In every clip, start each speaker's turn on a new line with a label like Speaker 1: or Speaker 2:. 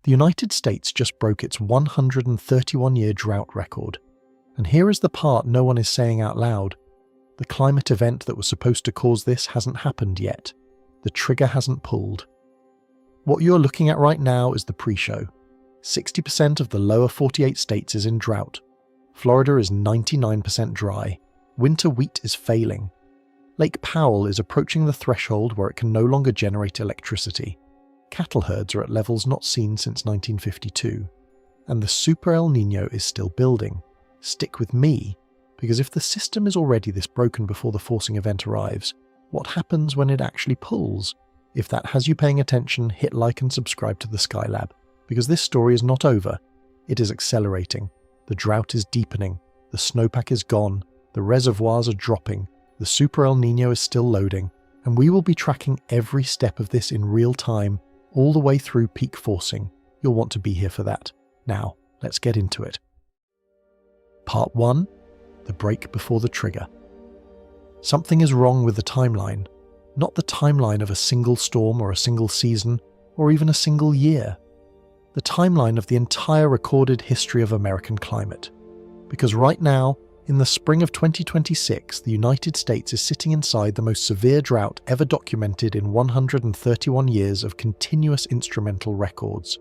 Speaker 1: The United States just broke its 131-year drought record. And here is the part no one is saying out loud. The climate event that was supposed to cause this hasn't happened yet. The trigger hasn't pulled. What you're looking at right now is the pre-show. 60% of the lower 48 states is in drought. Florida is 99% dry. Winter wheat is failing. Lake Powell is approaching the threshold where it can no longer generate electricity. Cattle herds are at levels not seen since 1952. And the Super El Nino is still building. Stick with me, because if the system is already this broken before the forcing event arrives, what happens when it actually pulls? If that has you paying attention, hit like and subscribe to the Sky Lab, because this story is not over. It is accelerating. The drought is deepening. The snowpack is gone. The reservoirs are dropping. The Super El Nino is still loading. And we will be tracking every step of this in real time, all the way through peak forcing. You'll want to be here for that. Now, let's get into it. Part 1. The break before the trigger. Something is wrong with the timeline. Not the timeline of a single storm or a single season, or even a single year. The timeline of the entire recorded history of American climate. Because right now, in the spring of 2026, the United States is sitting inside the most severe drought ever documented in 131 years of continuous instrumental records.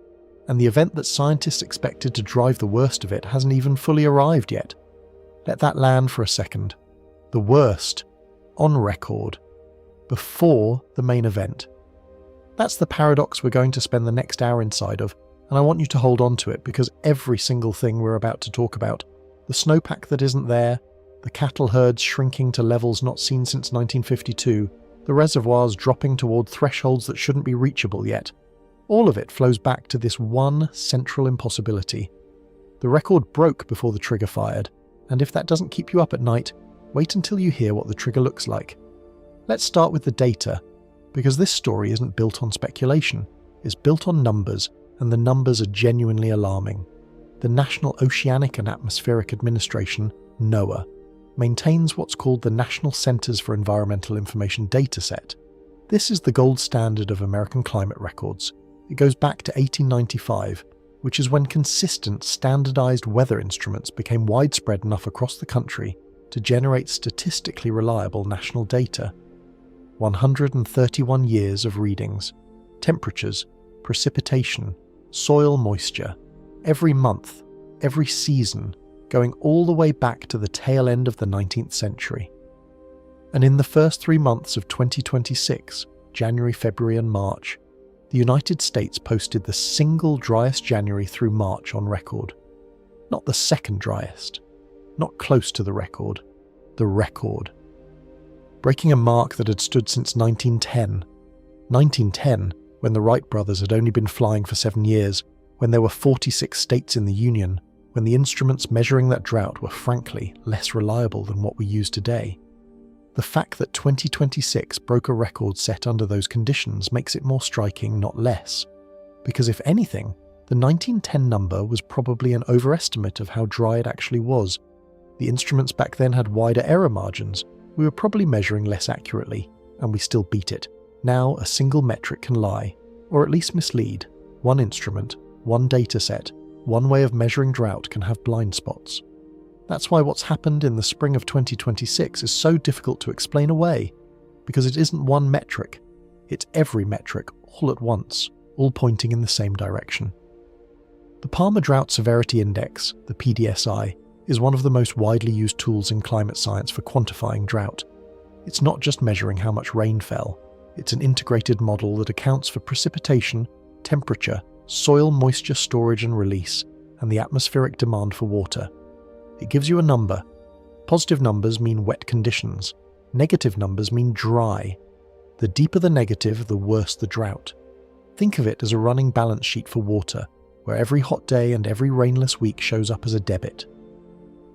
Speaker 1: And the event that scientists expected to drive the worst of it hasn't even fully arrived yet. Let that land for a second. The worst, on record, before the main event. That's the paradox we're going to spend the next hour inside of, and I want you to hold on to it because every single thing we're about to talk about, the snowpack that isn't there, the cattle herds shrinking to levels not seen since 1952, the reservoirs dropping toward thresholds that shouldn't be reachable yet, all of it flows back to this one central impossibility. The record broke before the trigger fired, and if that doesn't keep you up at night, wait until you hear what the trigger looks like. Let's start with the data, because this story isn't built on speculation, it's built on numbers, and the numbers are genuinely alarming. The National Oceanic and Atmospheric Administration, NOAA, maintains what's called the National Centers for Environmental Information dataset. This is the gold standard of American climate records. It goes back to 1895, which is when consistent, standardized weather instruments became widespread enough across the country to generate statistically reliable national data. 131 years of readings, temperatures, precipitation, soil moisture, every month, every season, going all the way back to the tail end of the 19th century. And in the first 3 months of 2026, January, February and March, the United States posted the single driest January through March on record. Not the second driest, not close to the record, the record. Breaking a mark that had stood since 1910. 1910, when the Wright brothers had only been flying for 7 years, when there were 46 states in the Union, when the instruments measuring that drought were frankly less reliable than what we use today. The fact that 2026 broke a record set under those conditions makes it more striking, not less. Because if anything, the 1910 number was probably an overestimate of how dry it actually was. The instruments back then had wider error margins, we were probably measuring less accurately, and we still beat it. Now a single metric can lie, or at least mislead. One instrument, one dataset, one way of measuring drought can have blind spots. That's why what's happened in the spring of 2026 is so difficult to explain away, because it isn't one metric, it's every metric all at once, all pointing in the same direction. The Palmer Drought Severity Index, the PDSI, is one of the most widely used tools in climate science for quantifying drought. It's not just measuring how much rain fell, it's an integrated model that accounts for precipitation, temperature, soil moisture storage and release, and the atmospheric demand for water. It gives you a number. Positive numbers mean wet conditions. Negative numbers mean dry. The deeper the negative, the worse the drought. Think of it as a running balance sheet for water, where every hot day and every rainless week shows up as a debit.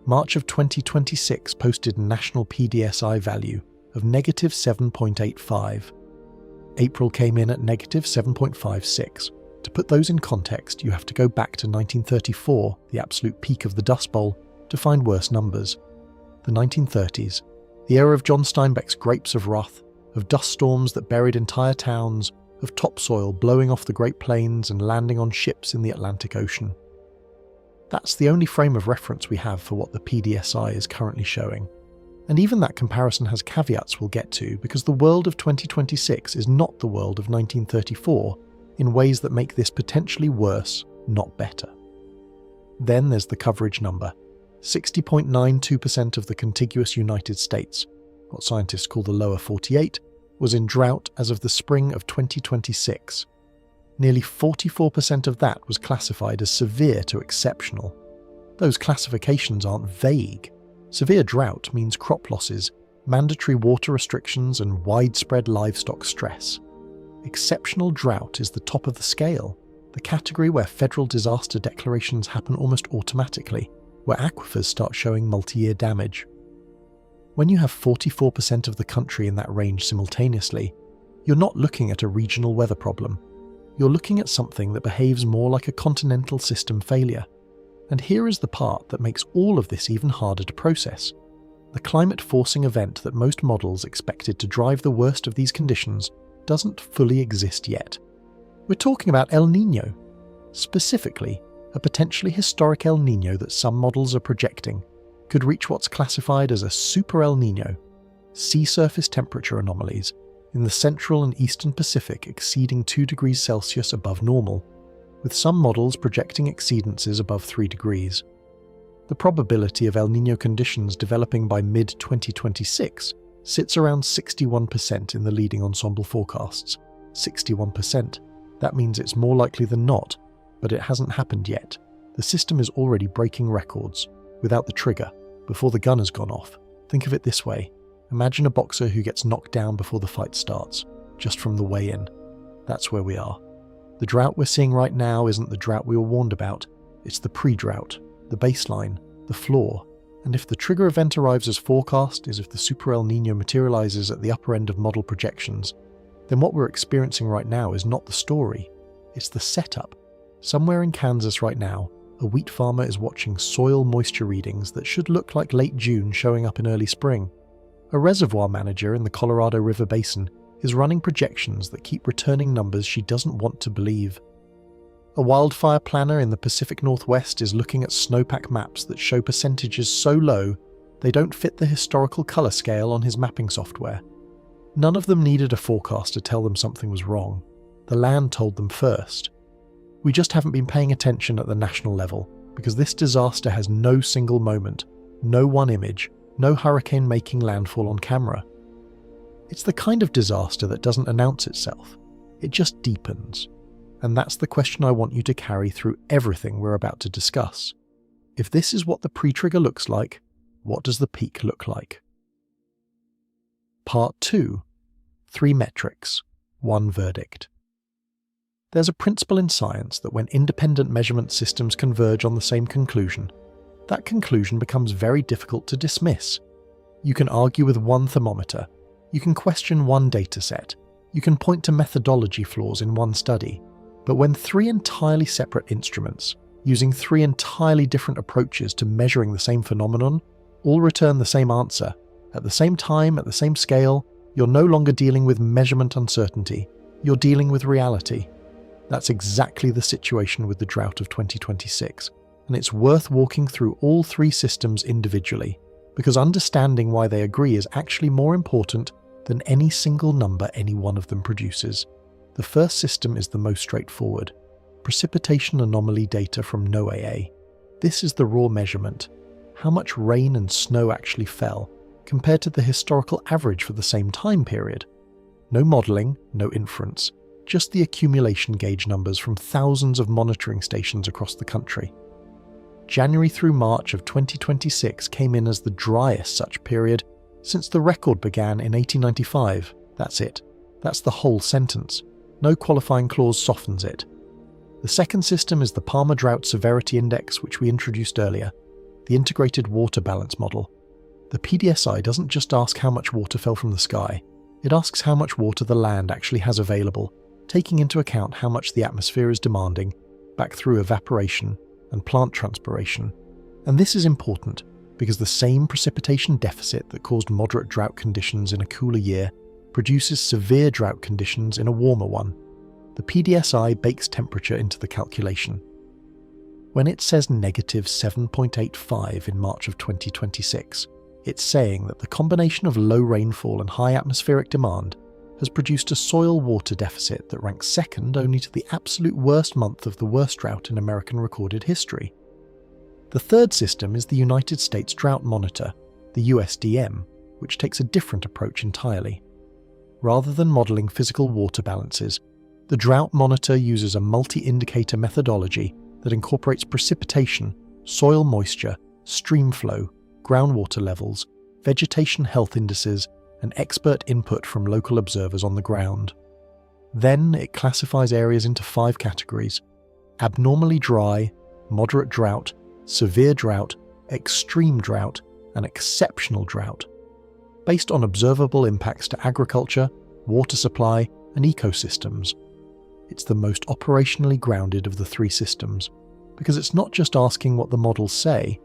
Speaker 1: March of 2026 posted a national PDSI value of negative 7.85. April came in at negative 7.56. To put those in context, you have to go back to 1934, the absolute peak of the Dust Bowl, to find worse numbers. The 1930s, the era of John Steinbeck's Grapes of Wrath, of dust storms that buried entire towns, of topsoil blowing off the Great Plains and landing on ships in the Atlantic Ocean. That's the only frame of reference we have for what the PDSI is currently showing. And even that comparison has caveats we'll get to, because the world of 2026 is not the world of 1934 in ways that make this potentially worse, not better. Then there's the coverage number. 60.92% of the contiguous United States, what scientists call the lower 48, was in drought as of the spring of 2026. Nearly 44% of that was classified as severe to exceptional. Those classifications aren't vague. Severe drought means crop losses, mandatory water restrictions, and widespread livestock stress. Exceptional drought is the top of the scale, the category where federal disaster declarations happen almost automatically, where aquifers start showing multi-year damage. When you have 44% of the country in that range simultaneously, you're not looking at a regional weather problem. You're looking at something that behaves more like a continental system failure. And here is the part that makes all of this even harder to process. The climate-forcing event that most models expected to drive the worst of these conditions doesn't fully exist yet. We're talking about El Nino. Specifically, a potentially historic El Nino that some models are projecting could reach what's classified as a super El Nino, sea surface temperature anomalies in the central and eastern Pacific exceeding 2 degrees Celsius above normal, with some models projecting exceedances above 3 degrees. The probability of El Nino conditions developing by mid-2026 sits around 61% in the leading ensemble forecasts. 61%. That means it's more likely than not, but it hasn't happened yet. The system is already breaking records, without the trigger, before the gun has gone off. Think of it this way. Imagine a boxer who gets knocked down before the fight starts, just from the weigh-in. That's where we are. The drought we're seeing right now isn't the drought we were warned about. It's the pre-drought, the baseline, the floor. And if the trigger event arrives as forecast, as if the Super El Nino materializes at the upper end of model projections, then what we're experiencing right now is not the story. It's the setup. Somewhere in Kansas right now, a wheat farmer is watching soil moisture readings that should look like late June showing up in early spring. A reservoir manager in the Colorado River Basin is running projections that keep returning numbers she doesn't want to believe. A wildfire planner in the Pacific Northwest is looking at snowpack maps that show percentages so low they don't fit the historical color scale on his mapping software. None of them needed a forecast to tell them something was wrong. The land told them first. We just haven't been paying attention at the national level, because this disaster has no single moment, no one image, no hurricane making landfall on camera. It's the kind of disaster that doesn't announce itself. It just deepens. And that's the question I want you to carry through everything we're about to discuss. If this is what the pre-trigger looks like, what does the peak look like? Part 2. 3 metrics, 1 verdict. There's a principle in science that when independent measurement systems converge on the same conclusion, that conclusion becomes very difficult to dismiss. You can argue with one thermometer, you can question one dataset, you can point to methodology flaws in one study, but when 3 entirely separate instruments, using 3 entirely different approaches to measuring the same phenomenon, all return the same answer, at the same time, at the same scale, you're no longer dealing with measurement uncertainty, you're dealing with reality. That's exactly the situation with the drought of 2026, and it's worth walking through all 3 systems individually, because understanding why they agree is actually more important than any single number any one of them produces. The first system is the most straightforward. Precipitation anomaly data from NOAA. This is the raw measurement. How much rain and snow actually fell, compared to the historical average for the same time period. No modelling, no inference, just the accumulation gauge numbers from thousands of monitoring stations across the country. January through March of 2026 came in as the driest such period since the record began in 1895. That's it. That's the whole sentence. No qualifying clause softens it. The second system is the Palmer Drought Severity Index, which we introduced earlier, the Integrated Water Balance Model. The PDSI doesn't just ask how much water fell from the sky, it asks how much water the land actually has available, taking into account how much the atmosphere is demanding, back through evaporation and plant transpiration. And this is important, because the same precipitation deficit that caused moderate drought conditions in a cooler year produces severe drought conditions in a warmer one. the PDSI bakes temperature into the calculation. When it says negative 7.85 in March of 2026, it's saying that the combination of low rainfall and high atmospheric demand has produced a soil water deficit that ranks second only to the absolute worst month of the worst drought in American recorded history. The third system is the United States Drought Monitor, the USDM, which takes a different approach entirely. Rather than modelling physical water balances, the Drought Monitor uses a multi-indicator methodology that incorporates precipitation, soil moisture, stream flow, groundwater levels, vegetation health indices, and expert input from local observers on the ground. Then it classifies areas into 5 categories: abnormally dry, moderate drought, severe drought, extreme drought, and exceptional drought, based on observable impacts to agriculture, water supply, and ecosystems. It's the most operationally grounded of the 3 systems, because it's not just asking what the models say,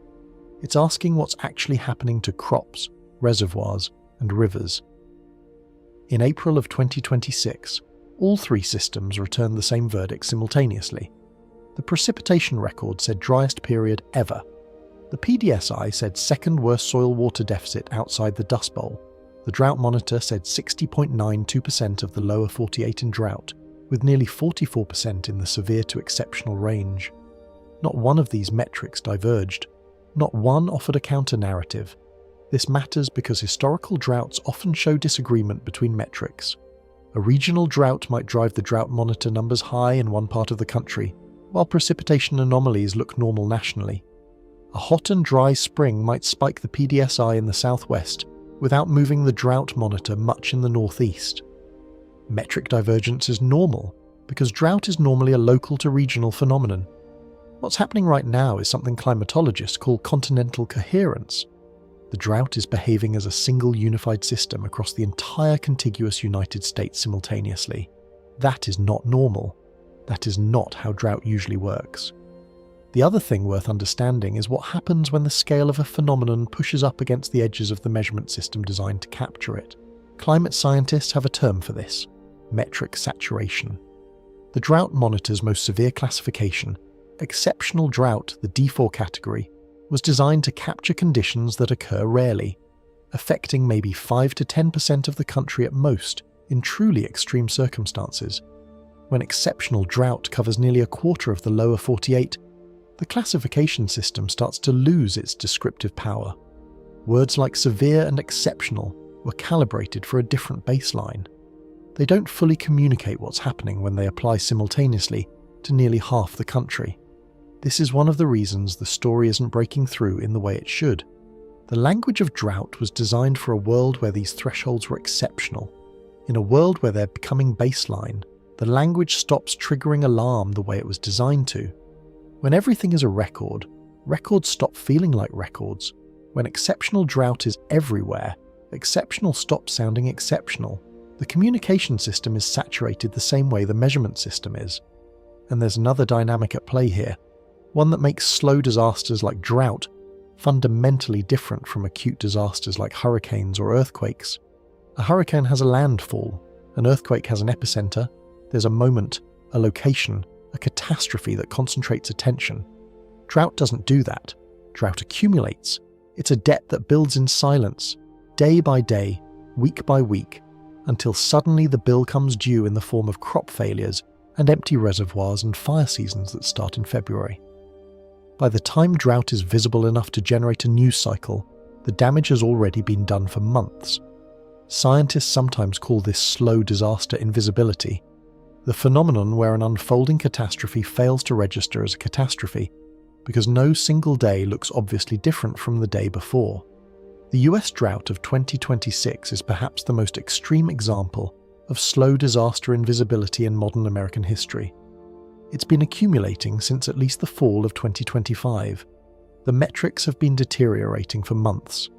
Speaker 1: it's asking what's actually happening to crops, reservoirs, and rivers. In April of 2026, all 3 systems returned the same verdict simultaneously. The precipitation record said driest period ever. The PDSI said second worst soil water deficit outside the Dust Bowl. The Drought Monitor said 60.92% of the lower 48 in drought, with nearly 44% in the severe to exceptional range. Not one of these metrics diverged. Not one offered a counter-narrative. This matters because historical droughts often show disagreement between metrics. A regional drought might drive the Drought Monitor numbers high in one part of the country, while precipitation anomalies look normal nationally. A hot and dry spring might spike the PDSI in the southwest without moving the Drought Monitor much in the northeast. Metric divergence is normal because drought is normally a local to regional phenomenon. What's happening right now is something climatologists call continental coherence. The drought is behaving as a single unified system across the entire contiguous United States simultaneously. That is not normal. That is not how drought usually works. The other thing worth understanding is what happens when the scale of a phenomenon pushes up against the edges of the measurement system designed to capture it. Climate scientists have a term for this: metric saturation. The Drought Monitor's most severe classification, exceptional drought, the D4 category, was designed to capture conditions that occur rarely, affecting maybe 5 to 10% of the country at most in truly extreme circumstances. When exceptional drought covers nearly a quarter of the lower 48, the classification system starts to lose its descriptive power. Words like severe and exceptional were calibrated for a different baseline. They don't fully communicate what's happening when they apply simultaneously to nearly half the country. This is one of the reasons the story isn't breaking through in the way it should. The language of drought was designed for a world where these thresholds were exceptional. In a world where they're becoming baseline, the language stops triggering alarm the way it was designed to. When everything is a record, records stop feeling like records. When exceptional drought is everywhere, exceptional stops sounding exceptional. The communication system is saturated the same way the measurement system is. And there's another dynamic at play here, one that makes slow disasters like drought fundamentally different from acute disasters like hurricanes or earthquakes. A hurricane has a landfall, an earthquake has an epicenter, there's a moment, a location, a catastrophe that concentrates attention. Drought doesn't do that. Drought accumulates. It's a debt that builds in silence, day by day, week by week, until suddenly the bill comes due in the form of crop failures and empty reservoirs and fire seasons that start in February. By the time drought is visible enough to generate a news cycle, the damage has already been done for months. Scientists sometimes call this slow disaster invisibility, the phenomenon where an unfolding catastrophe fails to register as a catastrophe because no single day looks obviously different from the day before. The US drought of 2026 is perhaps the most extreme example of slow disaster invisibility in modern American history. It's been accumulating since at least the fall of 2025. The metrics have been deteriorating for months.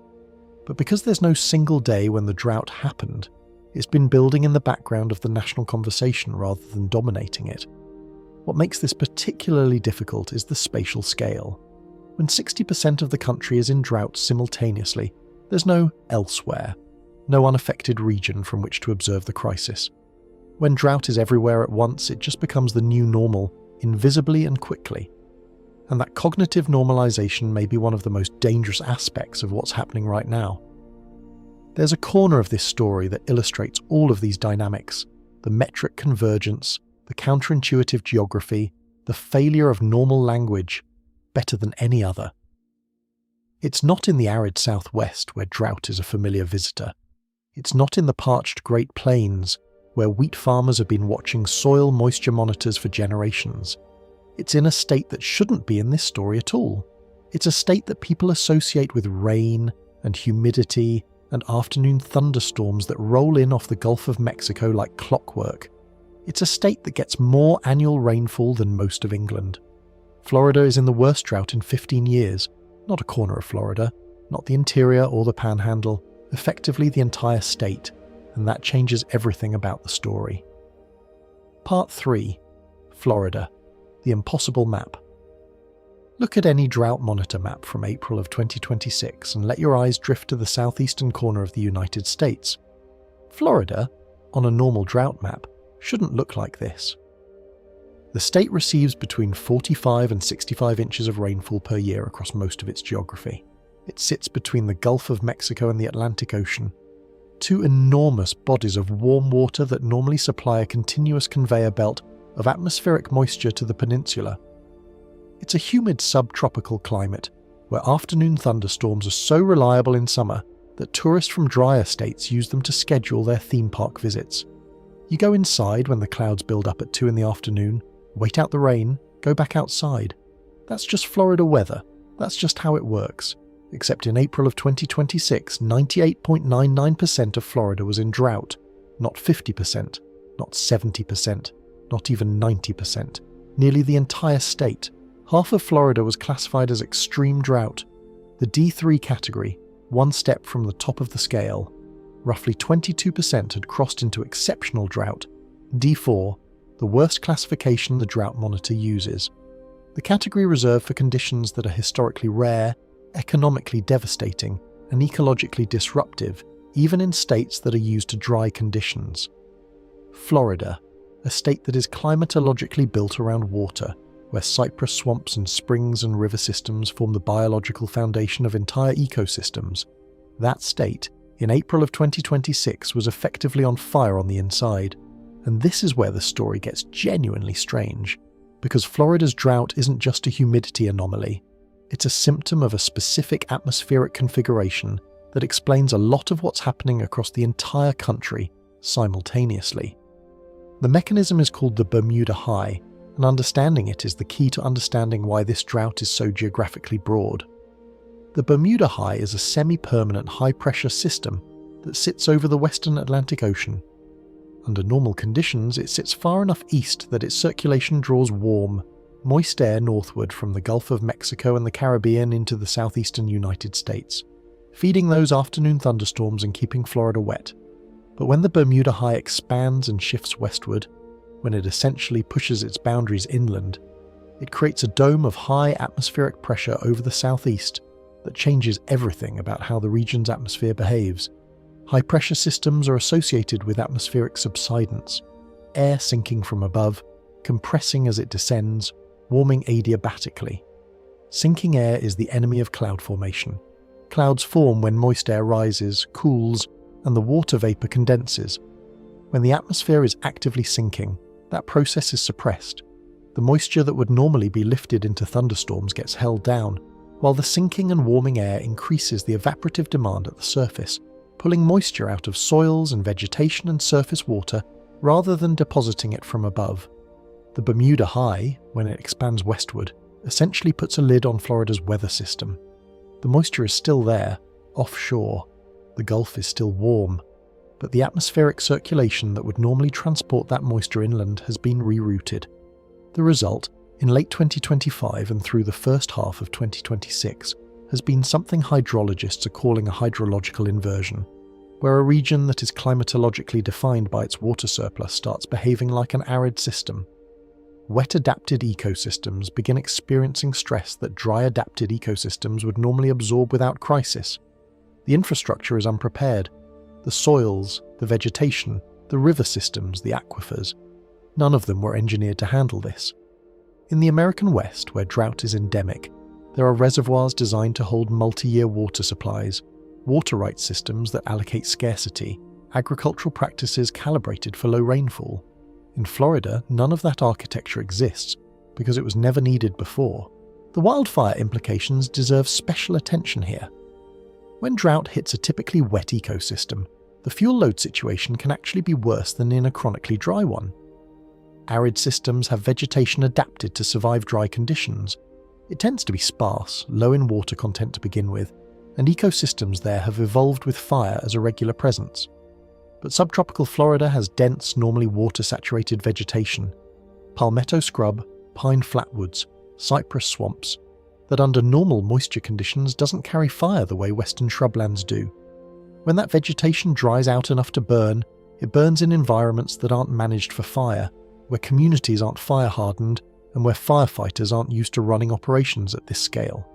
Speaker 1: But because there's no single day when the drought happened, it's been building in the background of the national conversation rather than dominating it. What makes this particularly difficult is the spatial scale. When 60% of the country is in drought simultaneously, there's no elsewhere, no unaffected region from which to observe the crisis. When drought is everywhere at once, it just becomes the new normal, invisibly and quickly. And that cognitive normalization may be one of the most dangerous aspects of what's happening right now. There's a corner of this story that illustrates all of these dynamics: the metric convergence, the counterintuitive geography, the failure of normal language, better than any other. It's not in the arid southwest where drought is a familiar visitor. It's not in the parched Great Plains where wheat farmers have been watching soil moisture monitors for generations. It's in a state that shouldn't be in this story at all. It's a state that people associate with rain and humidity and afternoon thunderstorms that roll in off the Gulf of Mexico like clockwork. It's a state that gets more annual rainfall than most of England. Florida is in the worst drought in 15 years, not a corner of Florida, not the interior or the panhandle, effectively the entire state, and that changes everything about the story. Part 3. Florida. The impossible map. Look at any drought monitor map from April of 2026 and let your eyes drift to the southeastern corner of the United States. Florida, on a normal drought map, shouldn't look like this. The state receives between 45 and 65 inches of rainfall per year across most of its geography. It sits between the Gulf of Mexico and the Atlantic Ocean, two enormous bodies of warm water that normally supply a continuous conveyor belt of atmospheric moisture to the peninsula. It's a humid subtropical climate where afternoon thunderstorms are so reliable in summer that tourists from drier states use them to schedule their theme park visits. You go inside when the clouds build up at 2 in the afternoon, wait out the rain, go back outside. That's just Florida weather. That's just how it works. Except in April of 2026, 98.99% of Florida was in drought. Not 50%, not 70%, not even 90%. Nearly the entire state. Half of Florida was classified as extreme drought, the D3 category, one step from the top of the scale. Roughly 22% had crossed into exceptional drought, D4, the worst classification the drought monitor uses. The category reserved for conditions that are historically rare, economically devastating, and ecologically disruptive, even in states that are used to dry conditions. Florida, a state that is climatologically built around water, where cypress swamps and springs and river systems form the biological foundation of entire ecosystems. That state, in April of 2026, was effectively on fire on the inside. And this is where the story gets genuinely strange, because Florida's drought isn't just a humidity anomaly. It's a symptom of a specific atmospheric configuration that explains a lot of what's happening across the entire country simultaneously. The mechanism is called the Bermuda High, and understanding it is the key to understanding why this drought is so geographically broad. The Bermuda High is a semi-permanent high-pressure system that sits over the western Atlantic Ocean. Under normal conditions, it sits far enough east that its circulation draws warm, moist air northward from the Gulf of Mexico and the Caribbean into the southeastern United States, feeding those afternoon thunderstorms and keeping Florida wet. But when the Bermuda High expands and shifts westward, when it essentially pushes its boundaries inland, it creates a dome of high atmospheric pressure over the southeast that changes everything about how the region's atmosphere behaves. High-pressure systems are associated with atmospheric subsidence, air sinking from above, compressing as it descends, warming adiabatically. Sinking air is the enemy of cloud formation. Clouds form when moist air rises, cools, and the water vapor condenses. When the atmosphere is actively sinking, that process is suppressed. The moisture that would normally be lifted into thunderstorms gets held down, while the sinking and warming air increases the evaporative demand at the surface, pulling moisture out of soils and vegetation and surface water rather than depositing it from above. The Bermuda High, when it expands westward, essentially puts a lid on Florida's weather system. The moisture is still there, offshore. The Gulf is still warm, but the atmospheric circulation that would normally transport that moisture inland has been rerouted. The result, in late 2025 and through the first half of 2026, has been something hydrologists are calling a hydrological inversion, where a region that is climatologically defined by its water surplus starts behaving like an arid system. Wet-adapted ecosystems begin experiencing stress that dry-adapted ecosystems would normally absorb without crisis. The infrastructure is unprepared. The soils, the vegetation, The river systems, the aquifers, none of them were engineered to handle this. In the American West, where drought is endemic, there are reservoirs designed to hold multi-year water supplies, water rights systems that allocate scarcity, agricultural practices calibrated for low rainfall. In Florida, none of that architecture exists because it was never needed before. The wildfire implications deserve special attention here. When drought hits a typically wet ecosystem, the fuel load situation can actually be worse than in a chronically dry one. Arid systems have vegetation adapted to survive dry conditions. It tends to be sparse, low in water content to begin with, and ecosystems there have evolved with fire as a regular presence. But subtropical Florida has dense, normally water-saturated vegetation, palmetto scrub, pine flatwoods, cypress swamps, that under normal moisture conditions doesn't carry fire the way western shrublands do. When that vegetation dries out enough to burn, it burns in environments that aren't managed for fire, where communities aren't fire-hardened, and where firefighters aren't used to running operations at this scale.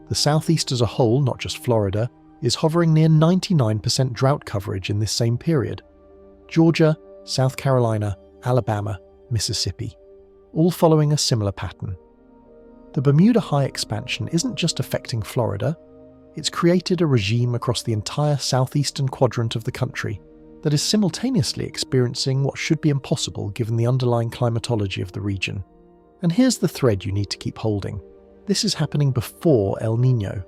Speaker 1: The Southeast as a whole, not just Florida, is hovering near 99% drought coverage in this same period. Georgia, South Carolina, Alabama, Mississippi, all following a similar pattern. The Bermuda High expansion isn't just affecting Florida, it's created a regime across the entire southeastern quadrant of the country that is simultaneously experiencing what should be impossible given the underlying climatology of the region. And here's the thread you need to keep holding. This is happening before El Nino.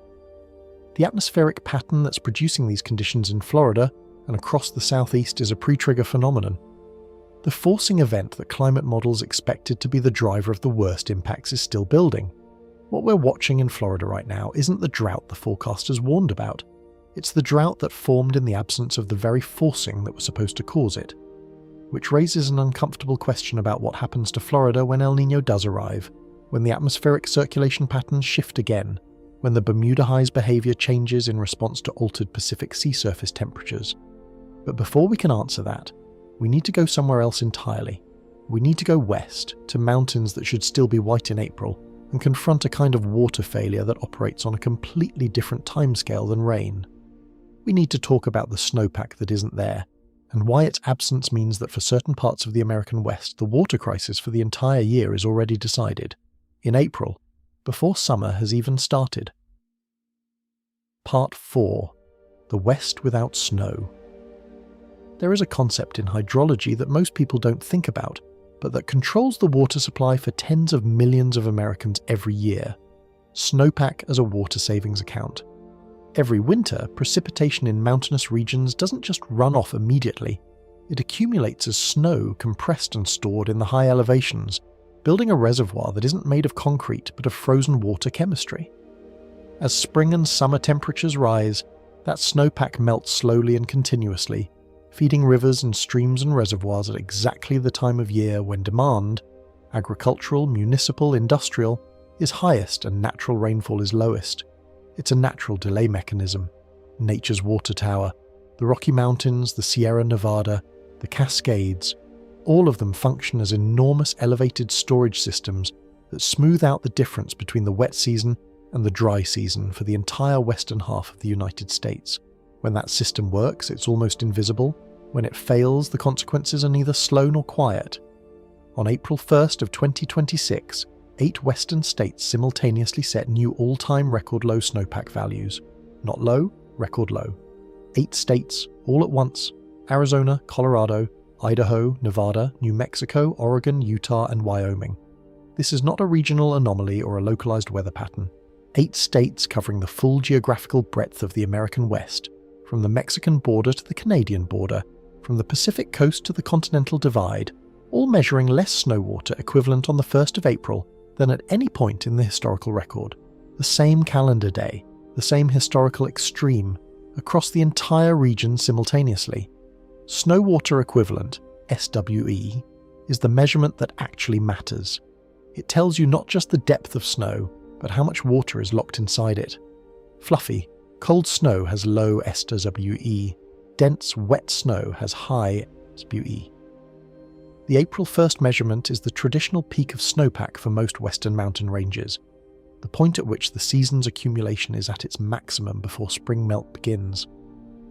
Speaker 1: The atmospheric pattern that's producing these conditions in Florida and across the southeast is a pre-trigger phenomenon. The forcing event that climate models expected to be the driver of the worst impacts is still building. What we're watching in Florida right now isn't the drought the forecasters warned about. It's the drought that formed in the absence of the very forcing that was supposed to cause it. Which raises an uncomfortable question about what happens to Florida when El Nino does arrive, when the atmospheric circulation patterns shift again, when the Bermuda High's behaviour changes in response to altered Pacific sea surface temperatures. But before we can answer that, we need to go somewhere else entirely. We need to go west, to mountains that should still be white in April, and confront a kind of water failure that operates on a completely different timescale than rain. We need to talk about the snowpack that isn't there, and why its absence means that for certain parts of the American West, the water crisis for the entire year is already decided, in April, before summer has even started. Part 4. The West without snow. There is a concept in hydrology that most people don't think about, but that controls the water supply for tens of millions of Americans every year. Snowpack as a water savings account. Every winter, precipitation in mountainous regions doesn't just run off immediately. It accumulates as snow compressed and stored in the high elevations, building a reservoir that isn't made of concrete but of frozen water chemistry. As spring and summer temperatures rise, that snowpack melts slowly and continuously, feeding rivers and streams and reservoirs at exactly the time of year when demand, agricultural, municipal, industrial, is highest and natural rainfall is lowest. It's a natural delay mechanism. Nature's water tower, the Rocky Mountains, the Sierra Nevada, the Cascades, all of them function as enormous elevated storage systems that smooth out the difference between the wet season and the dry season for the entire western half of the United States. When that system works, it's almost invisible. When it fails, the consequences are neither slow nor quiet. On April 1st of 2026, 8 western states simultaneously set new all-time record low snowpack values. Not low, record low. 8 states, all at once: Arizona, Colorado, Idaho, Nevada, New Mexico, Oregon, Utah, and Wyoming. This is not a regional anomaly or a localized weather pattern. 8 states covering the full geographical breadth of the American West, from the Mexican border to the Canadian border, from the Pacific coast to the Continental Divide, all measuring less snow water equivalent on the 1st of April than at any point in the historical record. The same calendar day, the same historical extreme, across the entire region simultaneously. Snow water equivalent, SWE, is the measurement that actually matters. It tells you not just the depth of snow, but how much water is locked inside it. Fluffy, cold snow has low SWE. Dense, wet snow has high SWE. The April 1st measurement is the traditional peak of snowpack for most western mountain ranges, the point at which the season's accumulation is at its maximum before spring melt begins.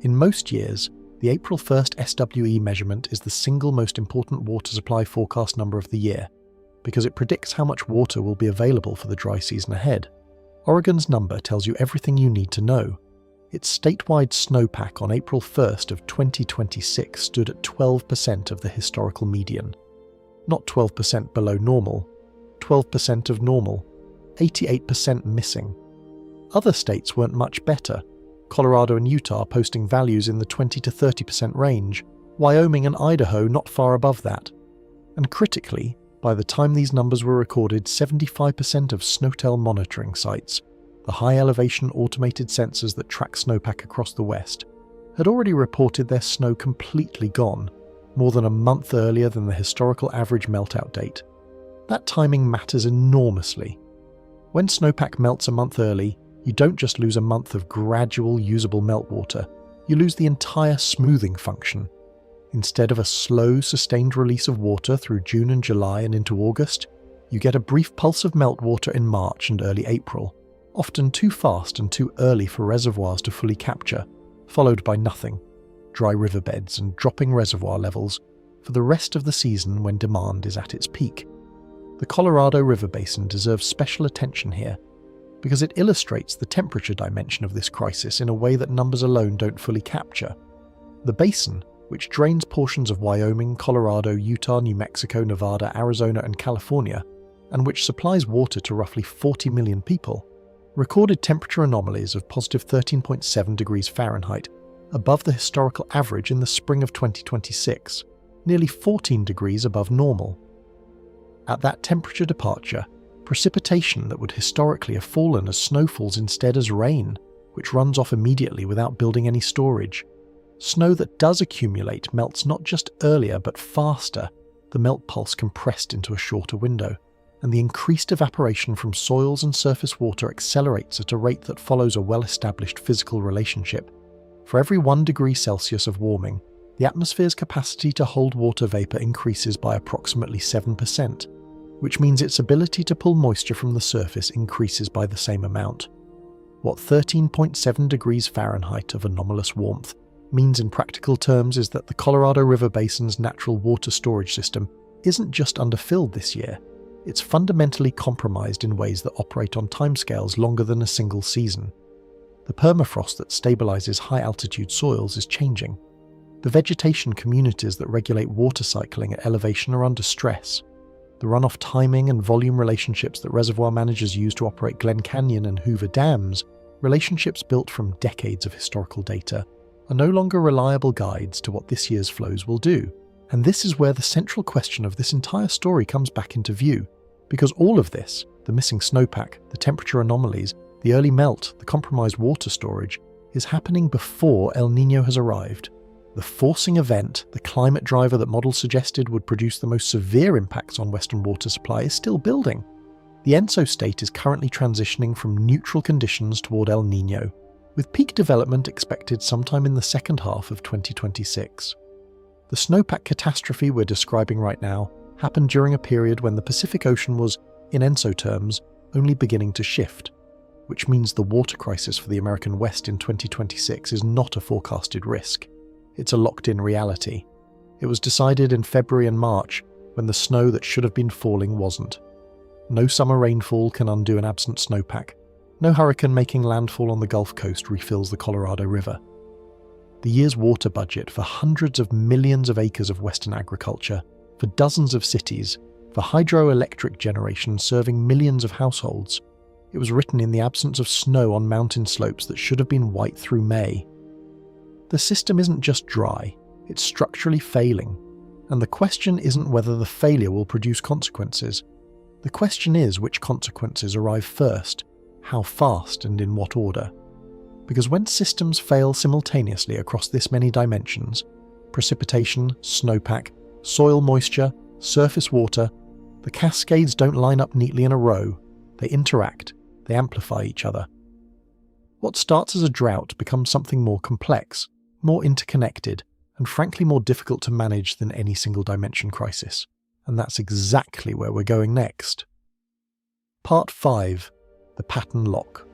Speaker 1: In most years, The April 1st SWE measurement is the single most important water supply forecast number of the year, because it predicts how much water will be available for the dry season ahead. Oregon's number tells you everything you need to know. Its statewide snowpack on April 1st of 2026 stood at 12% of the historical median. Not 12% below normal, 12% of normal, 88% missing. Other states weren't much better. Colorado and Utah posting values in the 20 to 30% range, Wyoming and Idaho not far above that. And critically, by the time these numbers were recorded, 75% of SNOTEL monitoring sites, the high-elevation automated sensors that track snowpack across the West, had already reported their snow completely gone, more than a month earlier than the historical average meltout date. That timing matters enormously. When snowpack melts a month early, you don't just lose a month of gradual usable meltwater, you lose the entire smoothing function. Instead of a slow, sustained release of water through June and July and into August, you get a brief pulse of meltwater in March and early April, often too fast and too early for reservoirs to fully capture, followed by nothing, dry riverbeds and dropping reservoir levels for the rest of the season when demand is at its peak. The Colorado River Basin deserves special attention here, because it illustrates the temperature dimension of this crisis in a way that numbers alone don't fully capture. The basin, which drains portions of Wyoming, Colorado, Utah, New Mexico, Nevada, Arizona, and California, and which supplies water to roughly 40 million people, recorded temperature anomalies of positive 13.7 degrees Fahrenheit, above the historical average in the spring of 2026, nearly 14 degrees above normal. At that temperature departure, precipitation that would historically have fallen as snow falls instead as rain, which runs off immediately without building any storage. Snow that does accumulate melts not just earlier but faster, the melt pulse compressed into a shorter window, and the increased evaporation from soils and surface water accelerates at a rate that follows a well-established physical relationship. For every 1 degree Celsius of warming, the atmosphere's capacity to hold water vapor increases by approximately 7%, which means its ability to pull moisture from the surface increases by the same amount. What 13.7 degrees Fahrenheit of anomalous warmth means in practical terms is that the Colorado River Basin's natural water storage system isn't just underfilled this year, it's fundamentally compromised in ways that operate on timescales longer than a single season. The permafrost that stabilizes high-altitude soils is changing. The vegetation communities that regulate water cycling at elevation are under stress. The runoff timing and volume relationships that reservoir managers use to operate Glen Canyon and Hoover dams, relationships built from decades of historical data, are no longer reliable guides to what this year's flows will do. And this is where the central question of this entire story comes back into view, because all of this, the missing snowpack, the temperature anomalies, the early melt, the compromised water storage, is happening before El Nino has arrived. The forcing event, the climate driver that models suggested would produce the most severe impacts on Western water supply, is still building. The ENSO state is currently transitioning from neutral conditions toward El Nino, with peak development expected sometime in the second half of 2026. The snowpack catastrophe we're describing right now happened during a period when the Pacific Ocean was, in ENSO terms, only beginning to shift, which means the water crisis for the American West in 2026 is not a forecasted risk. It's a locked-in reality. It was decided in February and March, when the snow that should have been falling wasn't. No summer rainfall can undo an absent snowpack. No hurricane making landfall on the Gulf Coast refills the Colorado River. The year's water budget for hundreds of millions of acres of Western agriculture, for dozens of cities, for hydroelectric generation serving millions of households, it was written in the absence of snow on mountain slopes that should have been white through May. The system isn't just dry, it's structurally failing, and the question isn't whether the failure will produce consequences. The question is which consequences arrive first, how fast and in what order. Because when systems fail simultaneously across this many dimensions, precipitation, snowpack, soil moisture, surface water, the cascades don't line up neatly in a row, they interact, they amplify each other. What starts as a drought becomes something more complex, more interconnected, and frankly more difficult to manage than any single dimension crisis. And that's exactly where we're going next. Part 5. The Pattern Lock.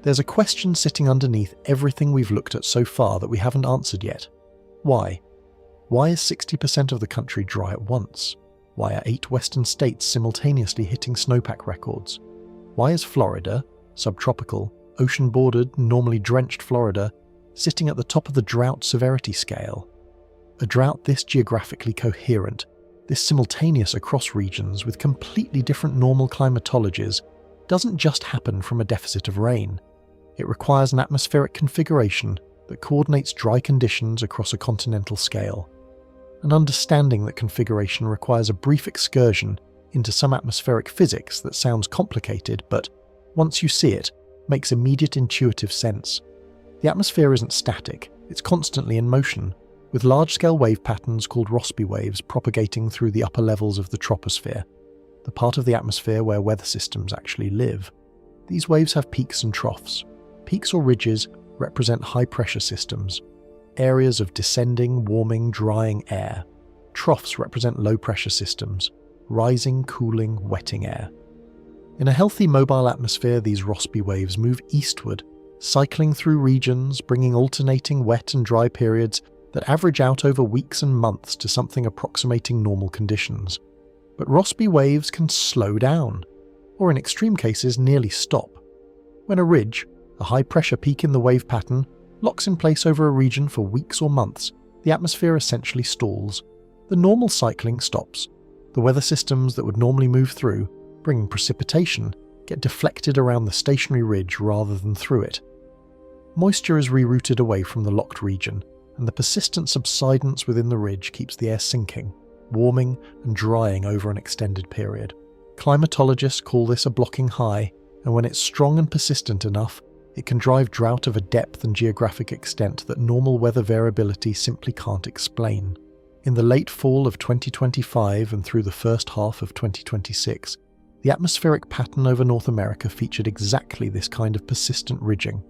Speaker 1: There's a question sitting underneath everything we've looked at so far that we haven't answered yet. Why? Why is 60% of the country dry at once? Why are 8 western states simultaneously hitting snowpack records? Why is Florida, subtropical, ocean-bordered, normally drenched Florida, sitting at the top of the drought severity scale? A drought this geographically coherent, this simultaneous across regions with completely different normal climatologies, doesn't just happen from a deficit of rain. It requires an atmospheric configuration that coordinates dry conditions across a continental scale. And understanding that configuration requires a brief excursion into some atmospheric physics that sounds complicated, but once you see it, makes immediate intuitive sense. The atmosphere isn't static, it's constantly in motion, with large-scale wave patterns called Rossby waves propagating through the upper levels of the troposphere, the part of the atmosphere where weather systems actually live. These waves have peaks and troughs. Peaks or ridges represent high-pressure systems, areas of descending, warming, drying air. Troughs represent low-pressure systems, rising, cooling, wetting air. In a healthy mobile atmosphere, these Rossby waves move eastward, cycling through regions, bringing alternating wet and dry periods that average out over weeks and months to something approximating normal conditions. But Rossby waves can slow down, or in extreme cases nearly stop. When a ridge, a high-pressure peak in the wave pattern, locks in place over a region for weeks or months, the atmosphere essentially stalls. The normal cycling stops. The weather systems that would normally move through, bringing precipitation, get deflected around the stationary ridge rather than through it. Moisture is rerouted away from the locked region, and the persistent subsidence within the ridge keeps the air sinking, warming and drying over an extended period. Climatologists call this a blocking high, and when it's strong and persistent enough, it can drive drought of a depth and geographic extent that normal weather variability simply can't explain. In the late fall of 2025 and through the first half of 2026, the atmospheric pattern over North America featured exactly this kind of persistent ridging,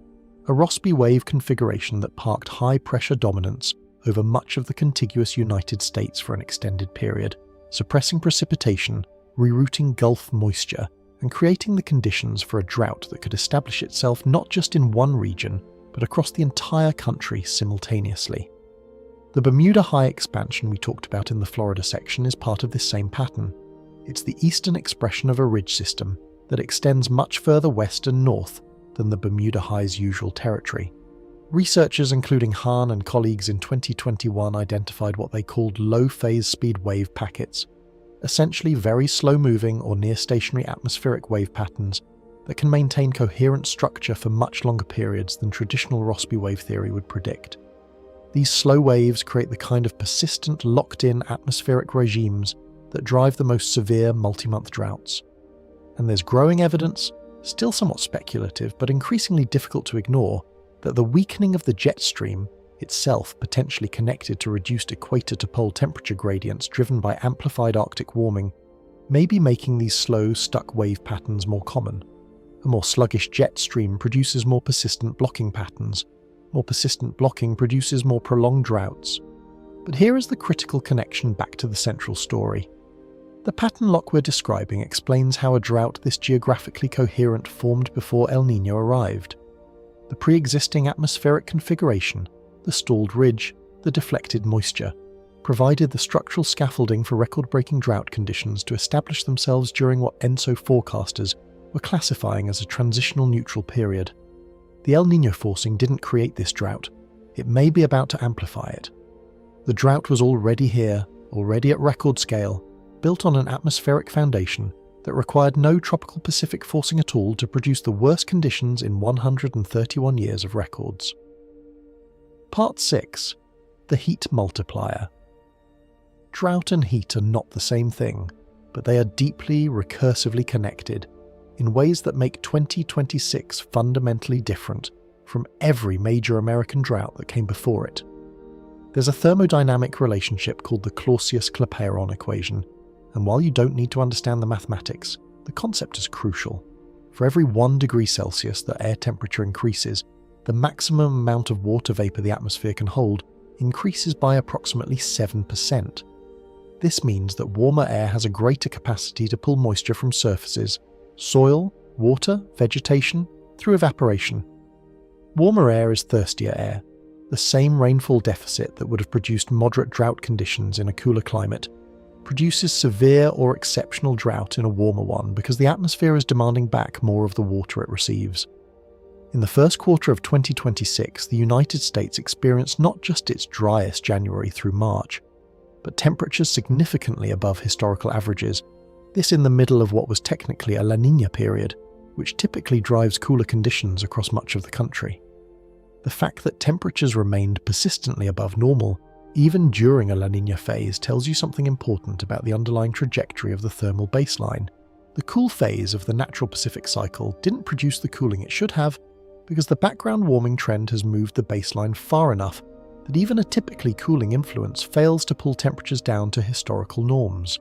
Speaker 1: a Rossby wave configuration that parked high-pressure dominance over much of the contiguous United States for an extended period, suppressing precipitation, rerouting Gulf moisture, and creating the conditions for a drought that could establish itself not just in one region, but across the entire country simultaneously. The Bermuda High expansion we talked about in the Florida section is part of this same pattern. It's the eastern expression of a ridge system that extends much further west and north than the Bermuda High's usual territory. Researchers including Hahn and colleagues in 2021 identified what they called low-phase speed wave packets, essentially very slow-moving or near-stationary atmospheric wave patterns that can maintain coherent structure for much longer periods than traditional Rossby wave theory would predict. These slow waves create the kind of persistent, locked-in atmospheric regimes that drive the most severe multi-month droughts. And there's growing evidence, still somewhat speculative but increasingly difficult to ignore, that the weakening of the jet stream, itself potentially connected to reduced equator-to-pole temperature gradients driven by amplified Arctic warming, may be making these slow, stuck wave patterns more common. A more sluggish jet stream produces more persistent blocking patterns. More persistent blocking produces more prolonged droughts. But here is the critical connection back to the central story. The pattern lock we're describing explains how a drought this geographically coherent formed before El Nino arrived. The pre-existing atmospheric configuration, the stalled ridge, the deflected moisture, provided the structural scaffolding for record-breaking drought conditions to establish themselves during what ENSO forecasters were classifying as a transitional neutral period. The El Nino forcing didn't create this drought. It may be about to amplify it. The drought was already here, already at record scale, built on an atmospheric foundation that required no tropical Pacific forcing at all to produce the worst conditions in 131 years of records. Part 6. The heat multiplier. Drought and heat are not the same thing, but they are deeply, recursively connected in ways that make 2026 fundamentally different from every major American drought that came before it. There's a thermodynamic relationship called the Clausius-Clapeyron equation, and while you don't need to understand the mathematics, the concept is crucial. For every 1 degree Celsius that air temperature increases, the maximum amount of water vapor the atmosphere can hold increases by approximately 7%. This means that warmer air has a greater capacity to pull moisture from surfaces, soil, water, vegetation, through evaporation. Warmer air is thirstier air. The same rainfall deficit that would have produced moderate drought conditions in a cooler climate produces severe or exceptional drought in a warmer one because the atmosphere is demanding back more of the water it receives. In the first quarter of 2026, the United States experienced not just its driest January through March, but temperatures significantly above historical averages, this in the middle of what was technically a La Niña period, which typically drives cooler conditions across much of the country. The fact that temperatures remained persistently above normal, even during a La Niña phase, tells you something important about the underlying trajectory of the thermal baseline. The cool phase of the natural Pacific cycle didn't produce the cooling it should have, because the background warming trend has moved the baseline far enough that even a typically cooling influence fails to pull temperatures down to historical norms.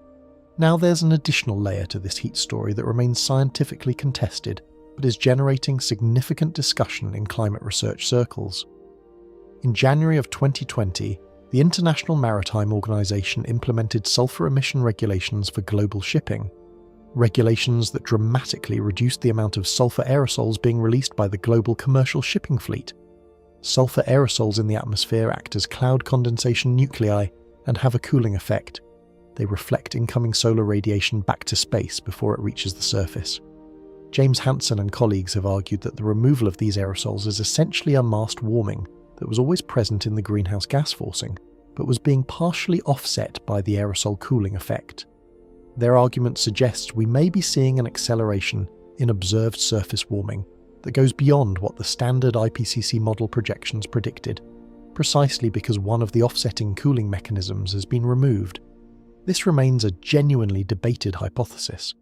Speaker 1: Now there's an additional layer to this heat story that remains scientifically contested, but is generating significant discussion in climate research circles. In January of 2020, the International Maritime Organization implemented sulfur emission regulations for global shipping, regulations that dramatically reduced the amount of sulfur aerosols being released by the global commercial shipping fleet. Sulfur aerosols in the atmosphere act as cloud condensation nuclei and have a cooling effect. They reflect incoming solar radiation back to space before it reaches the surface. James Hansen and colleagues have argued that the removal of these aerosols is essentially a masked warming that was always present in the greenhouse gas forcing, but was being partially offset by the aerosol cooling effect. Their argument suggests we may be seeing an acceleration in observed surface warming that goes beyond what the standard IPCC model projections predicted, precisely because one of the offsetting cooling mechanisms has been removed. This remains a genuinely debated hypothesis.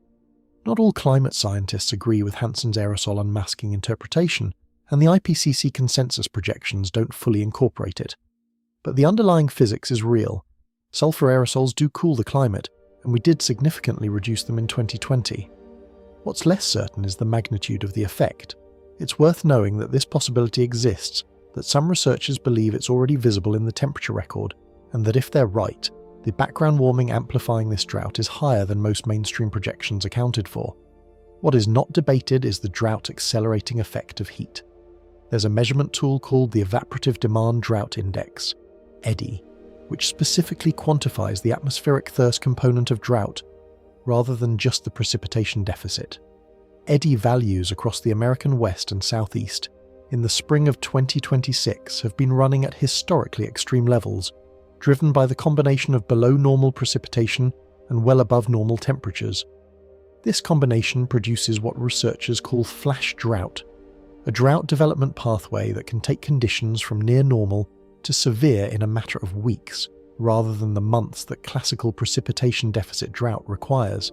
Speaker 1: Not all climate scientists agree with Hansen's aerosol unmasking interpretation, and the IPCC consensus projections don't fully incorporate it. But the underlying physics is real. Sulfur aerosols do cool the climate, and we did significantly reduce them in 2020. What's less certain is the magnitude of the effect. It's worth knowing that this possibility exists, that some researchers believe it's already visible in the temperature record, and that if they're right, the background warming amplifying this drought is higher than most mainstream projections accounted for. What is not debated is the drought accelerating effect of heat. There's a measurement tool called the Evaporative Demand Drought Index, EDDI, which specifically quantifies the atmospheric thirst component of drought, rather than just the precipitation deficit. EDDI values across the American West and Southeast in the spring of 2026 have been running at historically extreme levels, driven by the combination of below normal precipitation and well above normal temperatures. This combination produces what researchers call flash drought, a drought development pathway that can take conditions from near normal to severe in a matter of weeks, rather than the months that classical precipitation deficit drought requires.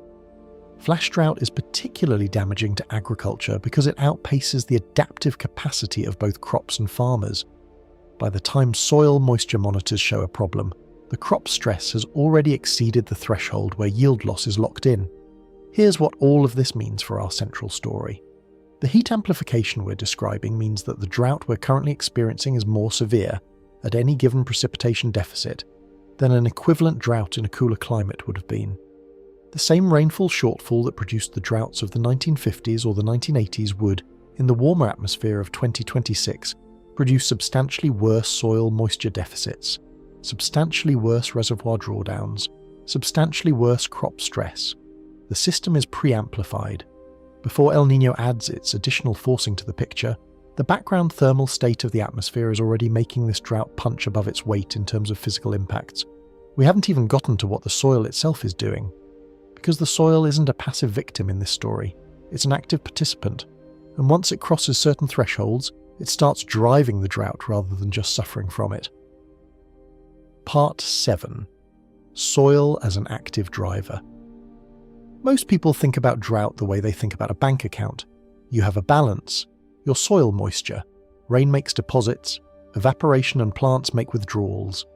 Speaker 1: Flash drought is particularly damaging to agriculture because it outpaces the adaptive capacity of both crops and farmers. By the time soil moisture monitors show a problem, the crop stress has already exceeded the threshold where yield loss is locked in. Here's what all of this means for our central story. The heat amplification we're describing means that the drought we're currently experiencing is more severe, at any given precipitation deficit, than an equivalent drought in a cooler climate would have been. The same rainfall shortfall that produced the droughts of the 1950s or the 1980s would, in the warmer atmosphere of 2026, produce substantially worse soil moisture deficits, substantially worse reservoir drawdowns, substantially worse crop stress. The system is pre-amplified. Before El Nino adds its additional forcing to the picture, the background thermal state of the atmosphere is already making this drought punch above its weight in terms of physical impacts. We haven't even gotten to what the soil itself is doing. Because the soil isn't a passive victim in this story, it's an active participant, and once it crosses certain thresholds, it starts driving the drought rather than just suffering from it. Part 7. Soil as an active driver. Most people think about drought the way they think about a bank account. You have a balance, your soil moisture, rain makes deposits, evaporation and plants make withdrawals.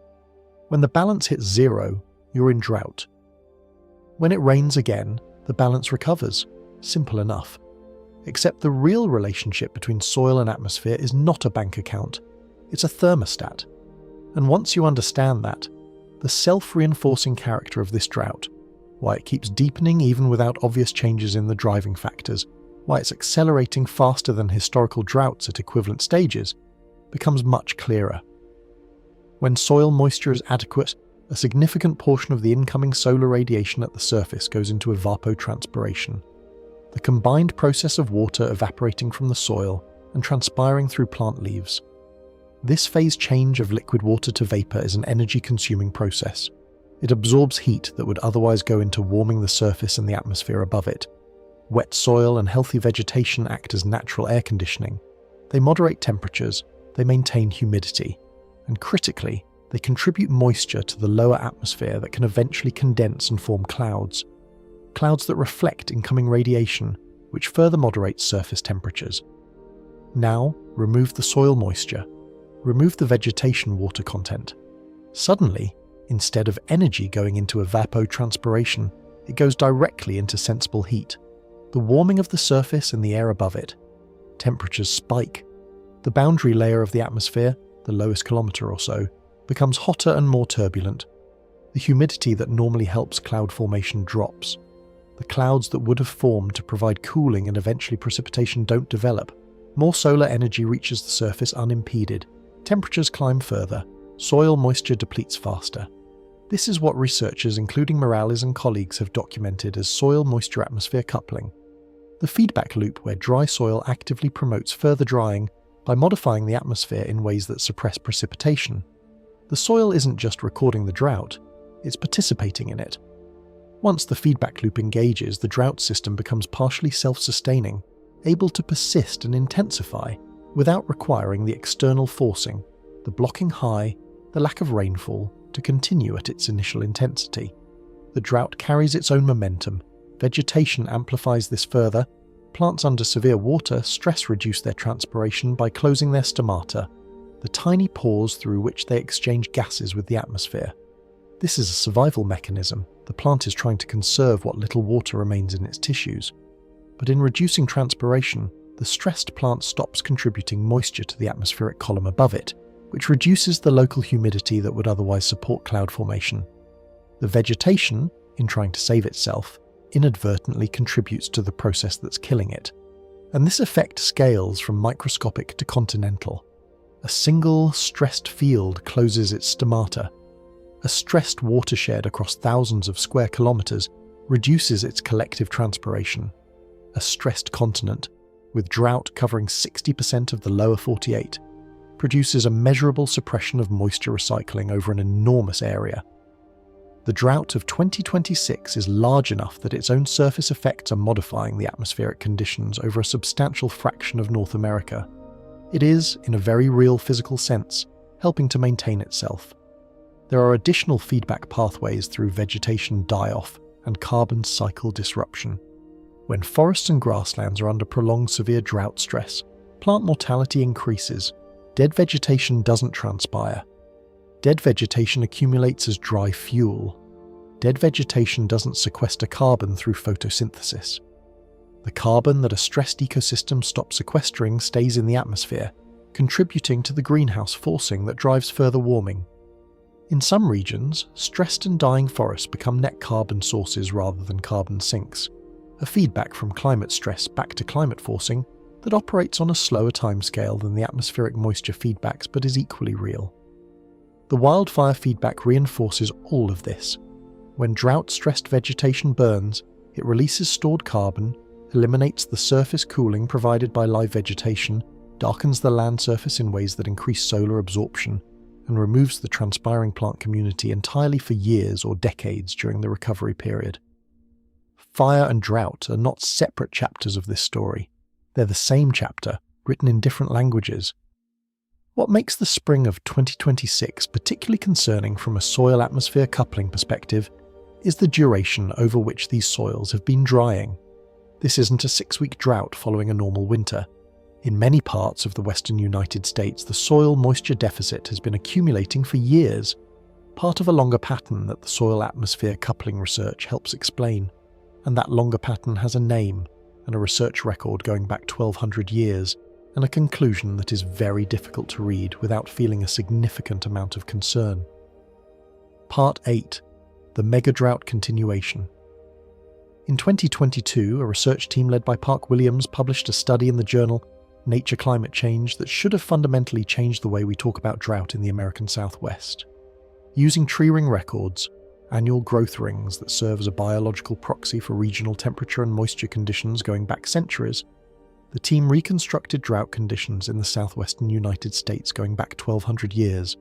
Speaker 1: When the balance hits zero, you're in drought. When it rains again, the balance recovers. Simple enough. Except the real relationship between soil and atmosphere is not a bank account, it's a thermostat. And once you understand that, the self-reinforcing character of this drought, why it keeps deepening even without obvious changes in the driving factors, why it's accelerating faster than historical droughts at equivalent stages, becomes much clearer. When soil moisture is adequate, a significant portion of the incoming solar radiation at the surface goes into evapotranspiration, the combined process of water evaporating from the soil and transpiring through plant leaves. This phase change of liquid water to vapor is an energy-consuming process. It absorbs heat that would otherwise go into warming the surface and the atmosphere above it. Wet soil and healthy vegetation act as natural air conditioning. They moderate temperatures, they maintain humidity, and critically, they contribute moisture to the lower atmosphere that can eventually condense and form clouds. Clouds that reflect incoming radiation, which further moderates surface temperatures. Now, remove the soil moisture. Remove the vegetation water content. Suddenly, instead of energy going into evapotranspiration, it goes directly into sensible heat. The warming of the surface and the air above it. Temperatures spike. The boundary layer of the atmosphere, the lowest kilometre or so, becomes hotter and more turbulent. The humidity that normally helps cloud formation drops. The clouds that would have formed to provide cooling and eventually precipitation don't develop. More solar energy reaches the surface unimpeded. Temperatures climb further. Soil moisture depletes faster. This is what researchers including Morales and colleagues have documented as soil moisture-atmosphere coupling. The feedback loop where dry soil actively promotes further drying by modifying the atmosphere in ways that suppress precipitation. The soil isn't just recording the drought, it's participating in it. Once the feedback loop engages, the drought system becomes partially self-sustaining, able to persist and intensify without requiring the external forcing, the blocking high, the lack of rainfall, to continue at its initial intensity. The drought carries its own momentum. Vegetation amplifies this further. Plants under severe water stress reduce their transpiration by closing their stomata, the tiny pores through which they exchange gases with the atmosphere. This is a survival mechanism. The plant is trying to conserve what little water remains in its tissues. But in reducing transpiration, the stressed plant stops contributing moisture to the atmospheric column above it, which reduces the local humidity that would otherwise support cloud formation. The vegetation, in trying to save itself, inadvertently contributes to the process that's killing it. And this effect scales from microscopic to continental. A single stressed field closes its stomata. A stressed watershed across thousands of square kilometers reduces its collective transpiration. A stressed continent, with drought covering 60% of the lower 48, produces a measurable suppression of moisture recycling over an enormous area. The drought of 2026 is large enough that its own surface effects are modifying the atmospheric conditions over a substantial fraction of North America. It is, in a very real physical sense, helping to maintain itself. There are additional feedback pathways through vegetation die-off and carbon cycle disruption. When forests and grasslands are under prolonged severe drought stress, plant mortality increases. Dead vegetation doesn't transpire. Dead vegetation accumulates as dry fuel. Dead vegetation doesn't sequester carbon through photosynthesis. The carbon that a stressed ecosystem stops sequestering stays in the atmosphere, contributing to the greenhouse forcing that drives further warming. In some regions, stressed and dying forests become net carbon sources rather than carbon sinks, a feedback from climate stress back to climate forcing that operates on a slower timescale than the atmospheric moisture feedbacks but is equally real. The wildfire feedback reinforces all of this. When drought-stressed vegetation burns, it releases stored carbon, eliminates the surface cooling provided by live vegetation, darkens the land surface in ways that increase solar absorption, and removes the transpiring plant community entirely for years or decades during the recovery period. Fire and drought are not separate chapters of this story. They're the same chapter, written in different languages. What makes the spring of 2026 particularly concerning from a soil-atmosphere coupling perspective is the duration over which these soils have been drying. This isn't a 6-week drought following a normal winter. In many parts of the western United States, the soil moisture deficit has been accumulating for years, part of a longer pattern that the soil-atmosphere coupling research helps explain. And that longer pattern has a name, and a research record going back 1,200 years, and a conclusion that is very difficult to read without feeling a significant amount of concern. Part 8. The Megadrought Continuation. In 2022, a research team led by Park Williams published a study in the journal nature climate change that should have fundamentally changed the way we talk about drought in the American Southwest. Using tree ring records, annual growth rings that serve as a biological proxy for regional temperature and moisture conditions going back centuries, the team reconstructed drought conditions in the southwestern United States going back 1,200 years.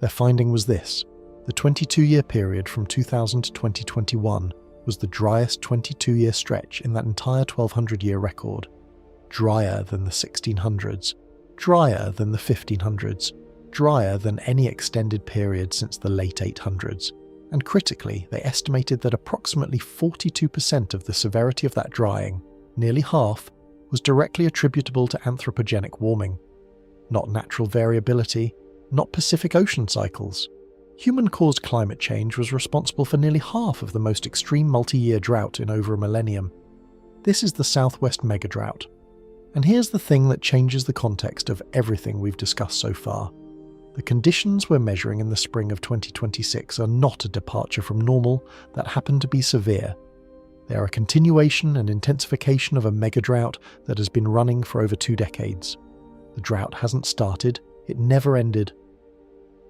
Speaker 1: Their finding was this: the 22-year period from 2000 to 2021 was the driest 22-year stretch in that entire 1,200-year record. Drier than the 1600s, drier than the 1500s, drier than any extended period since the late 800s. And critically, they estimated that approximately 42% of the severity of that drying, nearly half, was directly attributable to anthropogenic warming. Not natural variability, not Pacific Ocean cycles. Human-caused climate change was responsible for nearly half of the most extreme multi-year drought in over a millennium. This is the Southwest megadrought. And here's the thing that changes the context of everything we've discussed so far. The conditions we're measuring in the spring of 2026 are not a departure from normal that happen to be severe. They are a continuation and intensification of a megadrought that has been running for over 2 decades. The drought hasn't started, it never ended.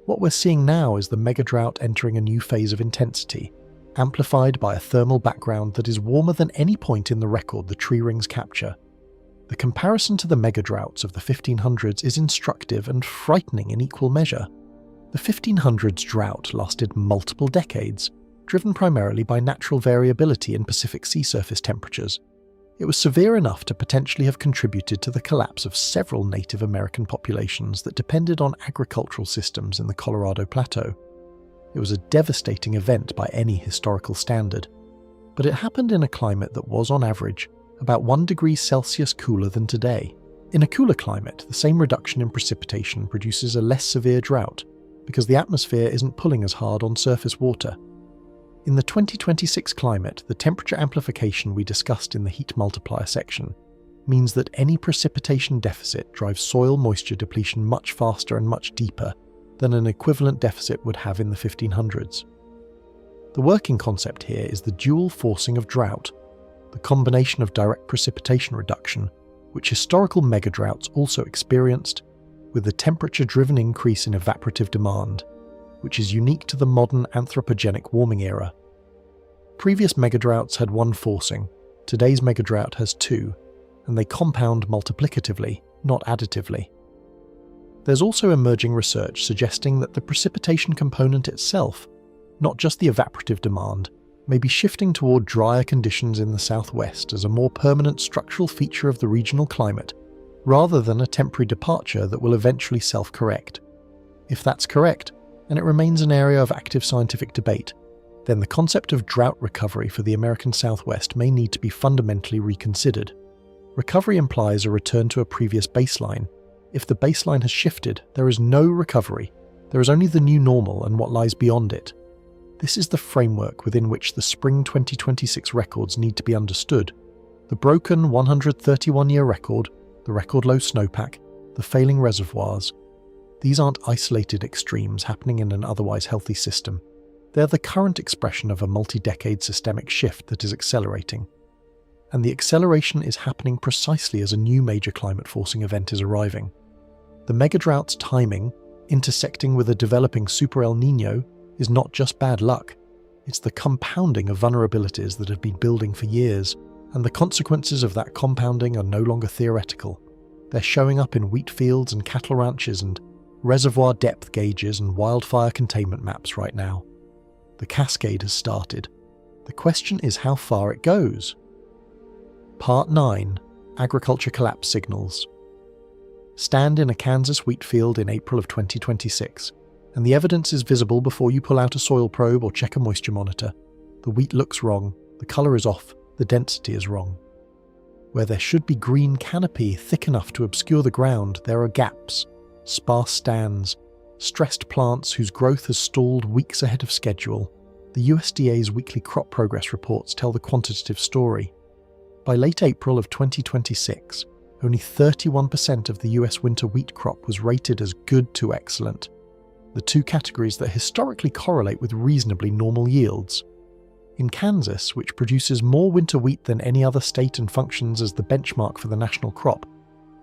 Speaker 1: What we're seeing now is the megadrought entering a new phase of intensity, amplified by a thermal background that is warmer than any point in the record the tree rings capture. The comparison to the megadroughts of the 1500s is instructive and frightening in equal measure. The 1500s drought lasted multiple decades, driven primarily by natural variability in Pacific sea surface temperatures. It was severe enough to potentially have contributed to the collapse of several Native American populations that depended on agricultural systems in the Colorado Plateau. It was a devastating event by any historical standard, but it happened in a climate that was, on average, about 1 degree Celsius cooler than today. In a cooler climate, the same reduction in precipitation produces a less severe drought, because the atmosphere isn't pulling as hard on surface water. In the 2026 climate, the temperature amplification we discussed in the heat multiplier section means that any precipitation deficit drives soil moisture depletion much faster and much deeper than an equivalent deficit would have in the 1500s. The working concept here is the dual forcing of drought, the combination of direct precipitation reduction, which historical megadroughts also experienced, with the temperature-driven increase in evaporative demand, which is unique to the modern anthropogenic warming era. Previous megadroughts had 1 forcing, today's megadrought has 2, and they compound multiplicatively, not additively. There's also emerging research suggesting that the precipitation component itself, not just the evaporative demand, may be shifting toward drier conditions in the southwest as a more permanent structural feature of the regional climate, rather than a temporary departure that will eventually self-correct. If that's correct, and it remains an area of active scientific debate, then the concept of drought recovery for the American Southwest may need to be fundamentally reconsidered. Recovery implies a return to a previous baseline. If the baseline has shifted, there is no recovery. There is only the new normal and what lies beyond it. This is the framework within which the spring 2026 records need to be understood. The broken 131-year record, the record low snowpack, the failing reservoirs. These aren't isolated extremes happening in an otherwise healthy system. They're the current expression of a multi-decade systemic shift that is accelerating. And the acceleration is happening precisely as a new major climate forcing event is arriving. The megadrought's timing, intersecting with a developing super El Nino, is not just bad luck. It's the compounding of vulnerabilities that have been building for years, and the consequences of that compounding are no longer theoretical. They're showing up in wheat fields and cattle ranches and reservoir depth gauges and wildfire containment maps right now. The cascade has started. The question is how far it goes. Part 9. Agriculture Collapse Signals. Stand in a Kansas wheat field in April of 2026, and the evidence is visible before you pull out a soil probe or check a moisture monitor. The wheat looks wrong, the colour is off, the density is wrong. Where there should be green canopy thick enough to obscure the ground, there are gaps, sparse stands, stressed plants whose growth has stalled weeks ahead of schedule. The USDA's weekly crop progress reports tell the quantitative story. By late April of 2026, only 31% of the US winter wheat crop was rated as good to excellent, the 2 categories that historically correlate with reasonably normal yields. In Kansas, which produces more winter wheat than any other state and functions as the benchmark for the national crop,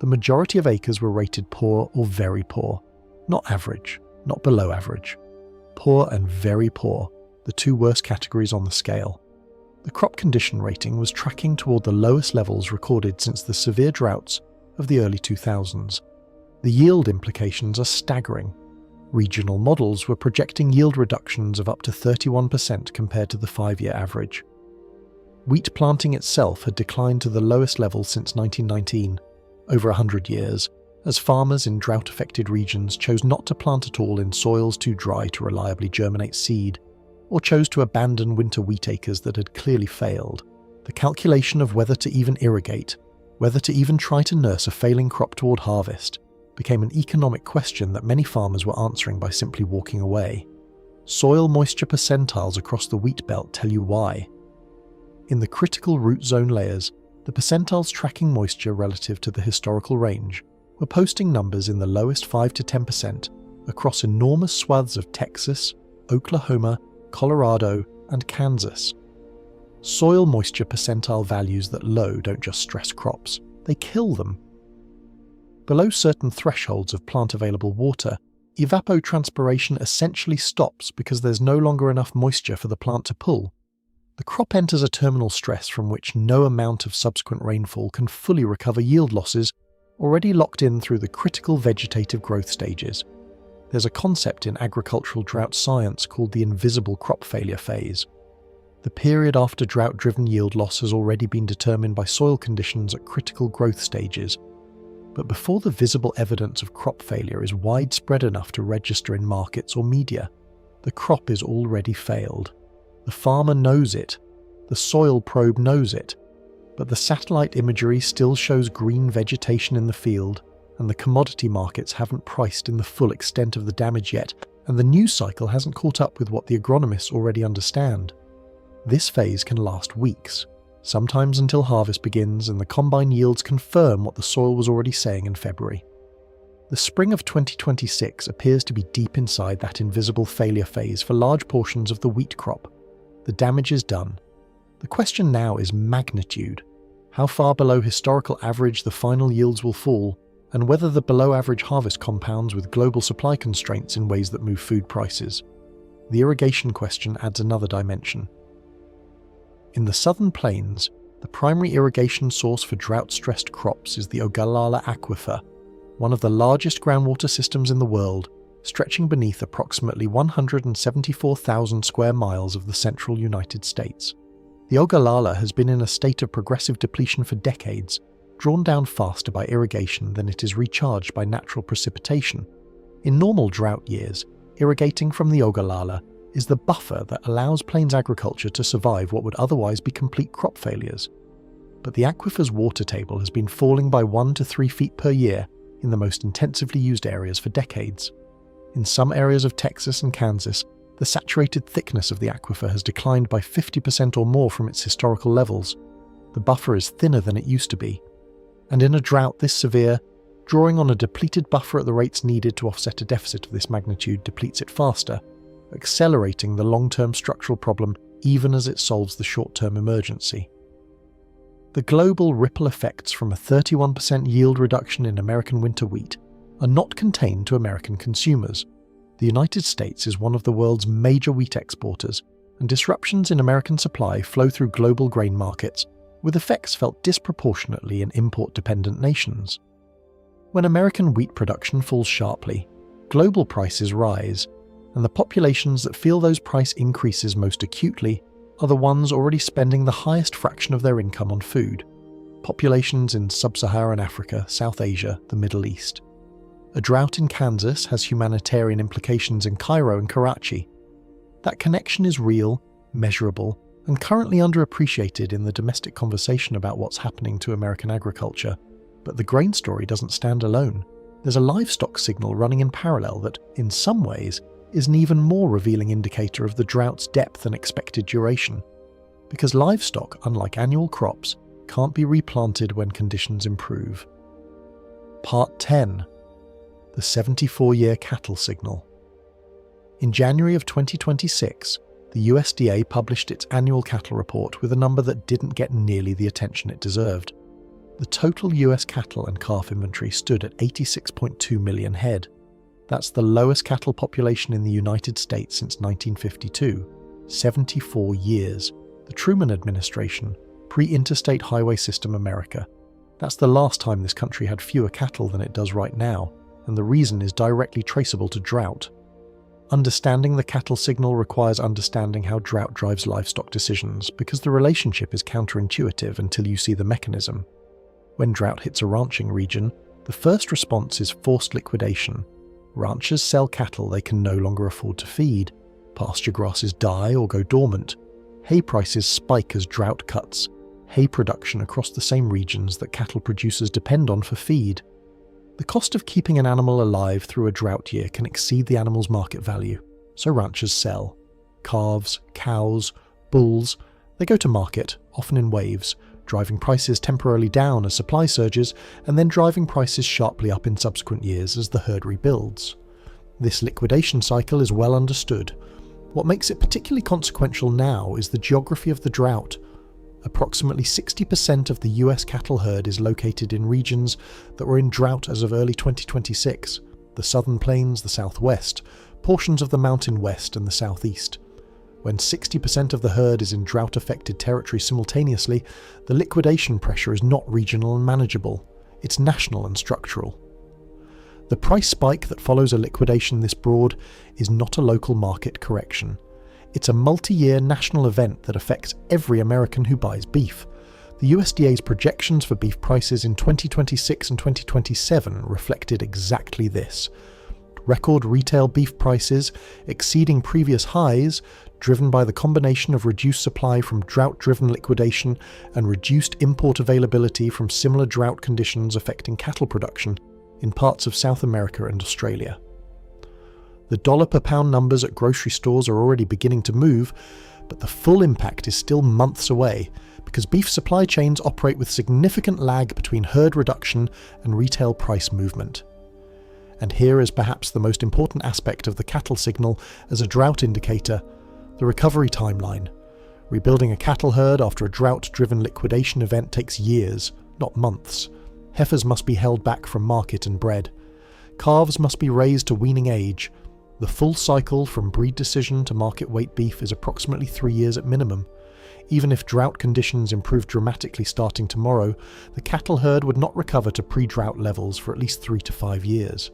Speaker 1: the majority of acres were rated poor or very poor, not average, not below average. Poor and very poor, the two worst categories on the scale. The crop condition rating was tracking toward the lowest levels recorded since the severe droughts of the early 2000s. The yield implications are staggering. Regional models were projecting yield reductions of up to 31% compared to the 5-year average. Wheat planting itself had declined to the lowest level since 1919, over 100 years, as farmers in drought-affected regions chose not to plant at all in soils too dry to reliably germinate seed, or chose to abandon winter wheat acres that had clearly failed. The calculation of whether to even irrigate, whether to even try to nurse a failing crop toward harvest, became an economic question that many farmers were answering by simply walking away. Soil moisture percentiles across the wheat belt tell you why. In the critical root zone layers, the percentiles tracking moisture relative to the historical range were posting numbers in the lowest 5 to 10% across enormous swaths of Texas, Oklahoma, Colorado, and Kansas. Soil moisture percentile values that low don't just stress crops, they kill them. Below certain thresholds of plant-available water, evapotranspiration essentially stops because there's no longer enough moisture for the plant to pull. The crop enters a terminal stress from which no amount of subsequent rainfall can fully recover yield losses already locked in through the critical vegetative growth stages. There's a concept in agricultural drought science called the invisible crop failure phase. The period after drought-driven yield loss has already been determined by soil conditions at critical growth stages. But before the visible evidence of crop failure is widespread enough to register in markets or media, the crop is already failed. The farmer knows it, the soil probe knows it, but the satellite imagery still shows green vegetation in the field, and the commodity markets haven't priced in the full extent of the damage yet, and the news cycle hasn't caught up with what the agronomists already understand. This phase can last weeks, sometimes until harvest begins and the combine yields confirm what the soil was already saying in February. The spring of 2026 appears to be deep inside that invisible failure phase for large portions of the wheat crop. The damage is done. The question now is magnitude. How far below historical average the final yields will fall, and whether the below-average harvest compounds with global supply constraints in ways that move food prices. The irrigation question adds another dimension. In the southern plains, the primary irrigation source for drought-stressed crops is the Ogallala Aquifer, one of the largest groundwater systems in the world, stretching beneath approximately 174,000 square miles of the central United States. The Ogallala has been in a state of progressive depletion for decades, drawn down faster by irrigation than it is recharged by natural precipitation. In normal drought years, irrigating from the Ogallala is the buffer that allows plains agriculture to survive what would otherwise be complete crop failures. But the aquifer's water table has been falling by 1 to 3 feet per year in the most intensively used areas for decades. In some areas of Texas and Kansas, the saturated thickness of the aquifer has declined by 50% or more from its historical levels. The buffer is thinner than it used to be. And in a drought this severe, drawing on a depleted buffer at the rates needed to offset a deficit of this magnitude depletes it faster, accelerating the long-term structural problem even as it solves the short-term emergency. The global ripple effects from a 31% yield reduction in American winter wheat are not contained to American consumers. The United States is one of the world's major wheat exporters, and disruptions in American supply flow through global grain markets, with effects felt disproportionately in import-dependent nations. When American wheat production falls sharply, global prices rise, and the populations that feel those price increases most acutely are the ones already spending the highest fraction of their income on food. Populations in sub-Saharan Africa, South Asia, the Middle East. A drought in Kansas has humanitarian implications in Cairo and Karachi. That connection is real, measurable, and currently underappreciated in the domestic conversation about what's happening to American agriculture. But the grain story doesn't stand alone. There's a livestock signal running in parallel that, in some ways, is an even more revealing indicator of the drought's depth and expected duration. Because livestock, unlike annual crops, can't be replanted when conditions improve. Part 10. The 74-year cattle signal. In January of 2026, the USDA published its annual cattle report with a number that didn't get nearly the attention it deserved. The total US cattle and calf inventory stood at 86.2 million head. That's the lowest cattle population in the United States since 1952, 74 years. The Truman administration, pre-Interstate Highway System America. That's the last time this country had fewer cattle than it does right now, and the reason is directly traceable to drought. Understanding the cattle signal requires understanding how drought drives livestock decisions, because the relationship is counterintuitive until you see the mechanism. When drought hits a ranching region, the first response is forced liquidation. Ranchers sell cattle they can no longer afford to feed. Pasture grasses die or go dormant. Hay prices spike as drought cuts hay production across the same regions that cattle producers depend on for feed. The cost of keeping an animal alive through a drought year can exceed the animal's market value, so ranchers sell. Calves, cows, bulls, they go to market, often in waves, driving prices temporarily down as supply surges, and then driving prices sharply up in subsequent years as the herd rebuilds. This liquidation cycle is well understood. What makes it particularly consequential now is the geography of the drought. Approximately 60% of the US cattle herd is located in regions that were in drought as of early 2026, the southern plains, the southwest, portions of the mountain west and the southeast. When 60% of the herd is in drought-affected territory simultaneously, the liquidation pressure is not regional and manageable, it's national and structural. The price spike that follows a liquidation this broad is not a local market correction. It's a multi-year national event that affects every American who buys beef. The USDA's projections for beef prices in 2026 and 2027 reflected exactly this. Record retail beef prices exceeding previous highs, driven by the combination of reduced supply from drought-driven liquidation and reduced import availability from similar drought conditions affecting cattle production in parts of South America and Australia. The dollar per pound numbers at grocery stores are already beginning to move, but the full impact is still months away because beef supply chains operate with significant lag between herd reduction and retail price movement. And here is perhaps the most important aspect of the cattle signal as a drought indicator, the recovery timeline. Rebuilding a cattle herd after a drought-driven liquidation event takes years, not months. Heifers must be held back from market and bred. Calves must be raised to weaning age. The full cycle from breed decision to market weight beef is approximately 3 years at minimum. Even if drought conditions improve dramatically starting tomorrow, the cattle herd would not recover to pre-drought levels for at least 3 to 5 years.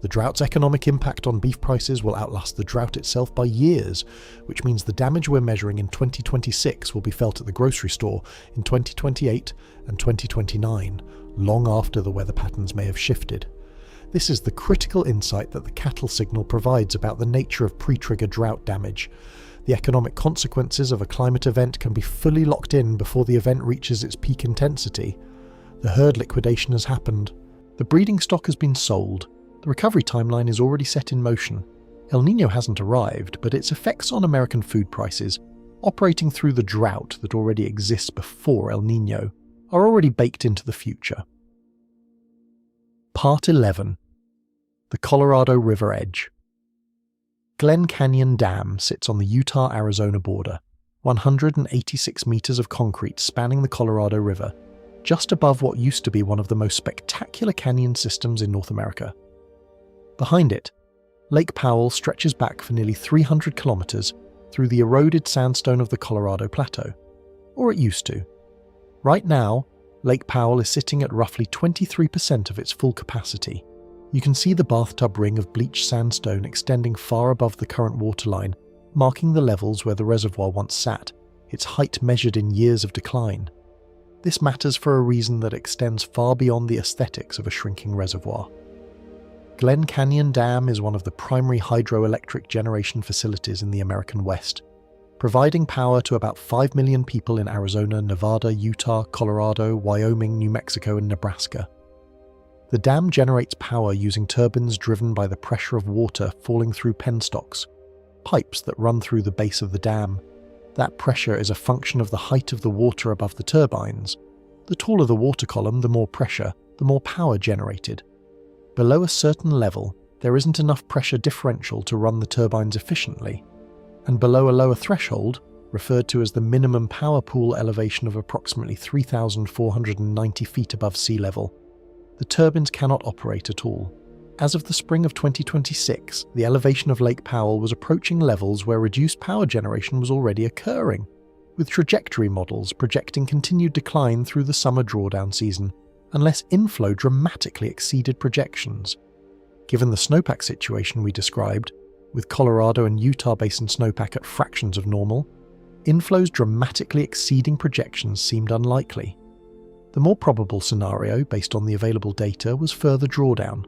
Speaker 1: The drought's economic impact on beef prices will outlast the drought itself by years, which means the damage we're measuring in 2026 will be felt at the grocery store in 2028 and 2029, long after the weather patterns may have shifted. This is the critical insight that the cattle signal provides about the nature of pre-trigger drought damage. The economic consequences of a climate event can be fully locked in before the event reaches its peak intensity. The herd liquidation has happened. The breeding stock has been sold. The recovery timeline is already set in motion. El Nino hasn't arrived, but its effects on American food prices, operating through the drought that already exists before El Nino, are already baked into the future. Part 11. The Colorado River Edge. Glen Canyon Dam sits on the Utah-Arizona border, 186 meters of concrete spanning the Colorado River, just above what used to be one of the most spectacular canyon systems in North America. Behind it, Lake Powell stretches back for nearly 300 kilometers through the eroded sandstone of the Colorado Plateau, or it used to. Right now, Lake Powell is sitting at roughly 23% of its full capacity. You can see the bathtub ring of bleached sandstone extending far above the current waterline, marking the levels where the reservoir once sat, its height measured in years of decline. This matters for a reason that extends far beyond the aesthetics of a shrinking reservoir. Glen Canyon Dam is one of the primary hydroelectric generation facilities in the American West, providing power to about 5 million people in Arizona, Nevada, Utah, Colorado, Wyoming, New Mexico, and Nebraska. The dam generates power using turbines driven by the pressure of water falling through penstocks, pipes that run through the base of the dam. That pressure is a function of the height of the water above the turbines. The taller the water column, the more pressure, the more power generated. Below a certain level, there isn't enough pressure differential to run the turbines efficiently, and below a lower threshold, referred to as the minimum power pool elevation of approximately 3,490 feet above sea level, the turbines cannot operate at all. As of the spring of 2026, the elevation of Lake Powell was approaching levels where reduced power generation was already occurring, with trajectory models projecting continued decline through the summer drawdown season, unless inflow dramatically exceeded projections. Given the snowpack situation we described, with Colorado and Utah basin snowpack at fractions of normal, inflows dramatically exceeding projections seemed unlikely. The more probable scenario, based on the available data, was further drawdown.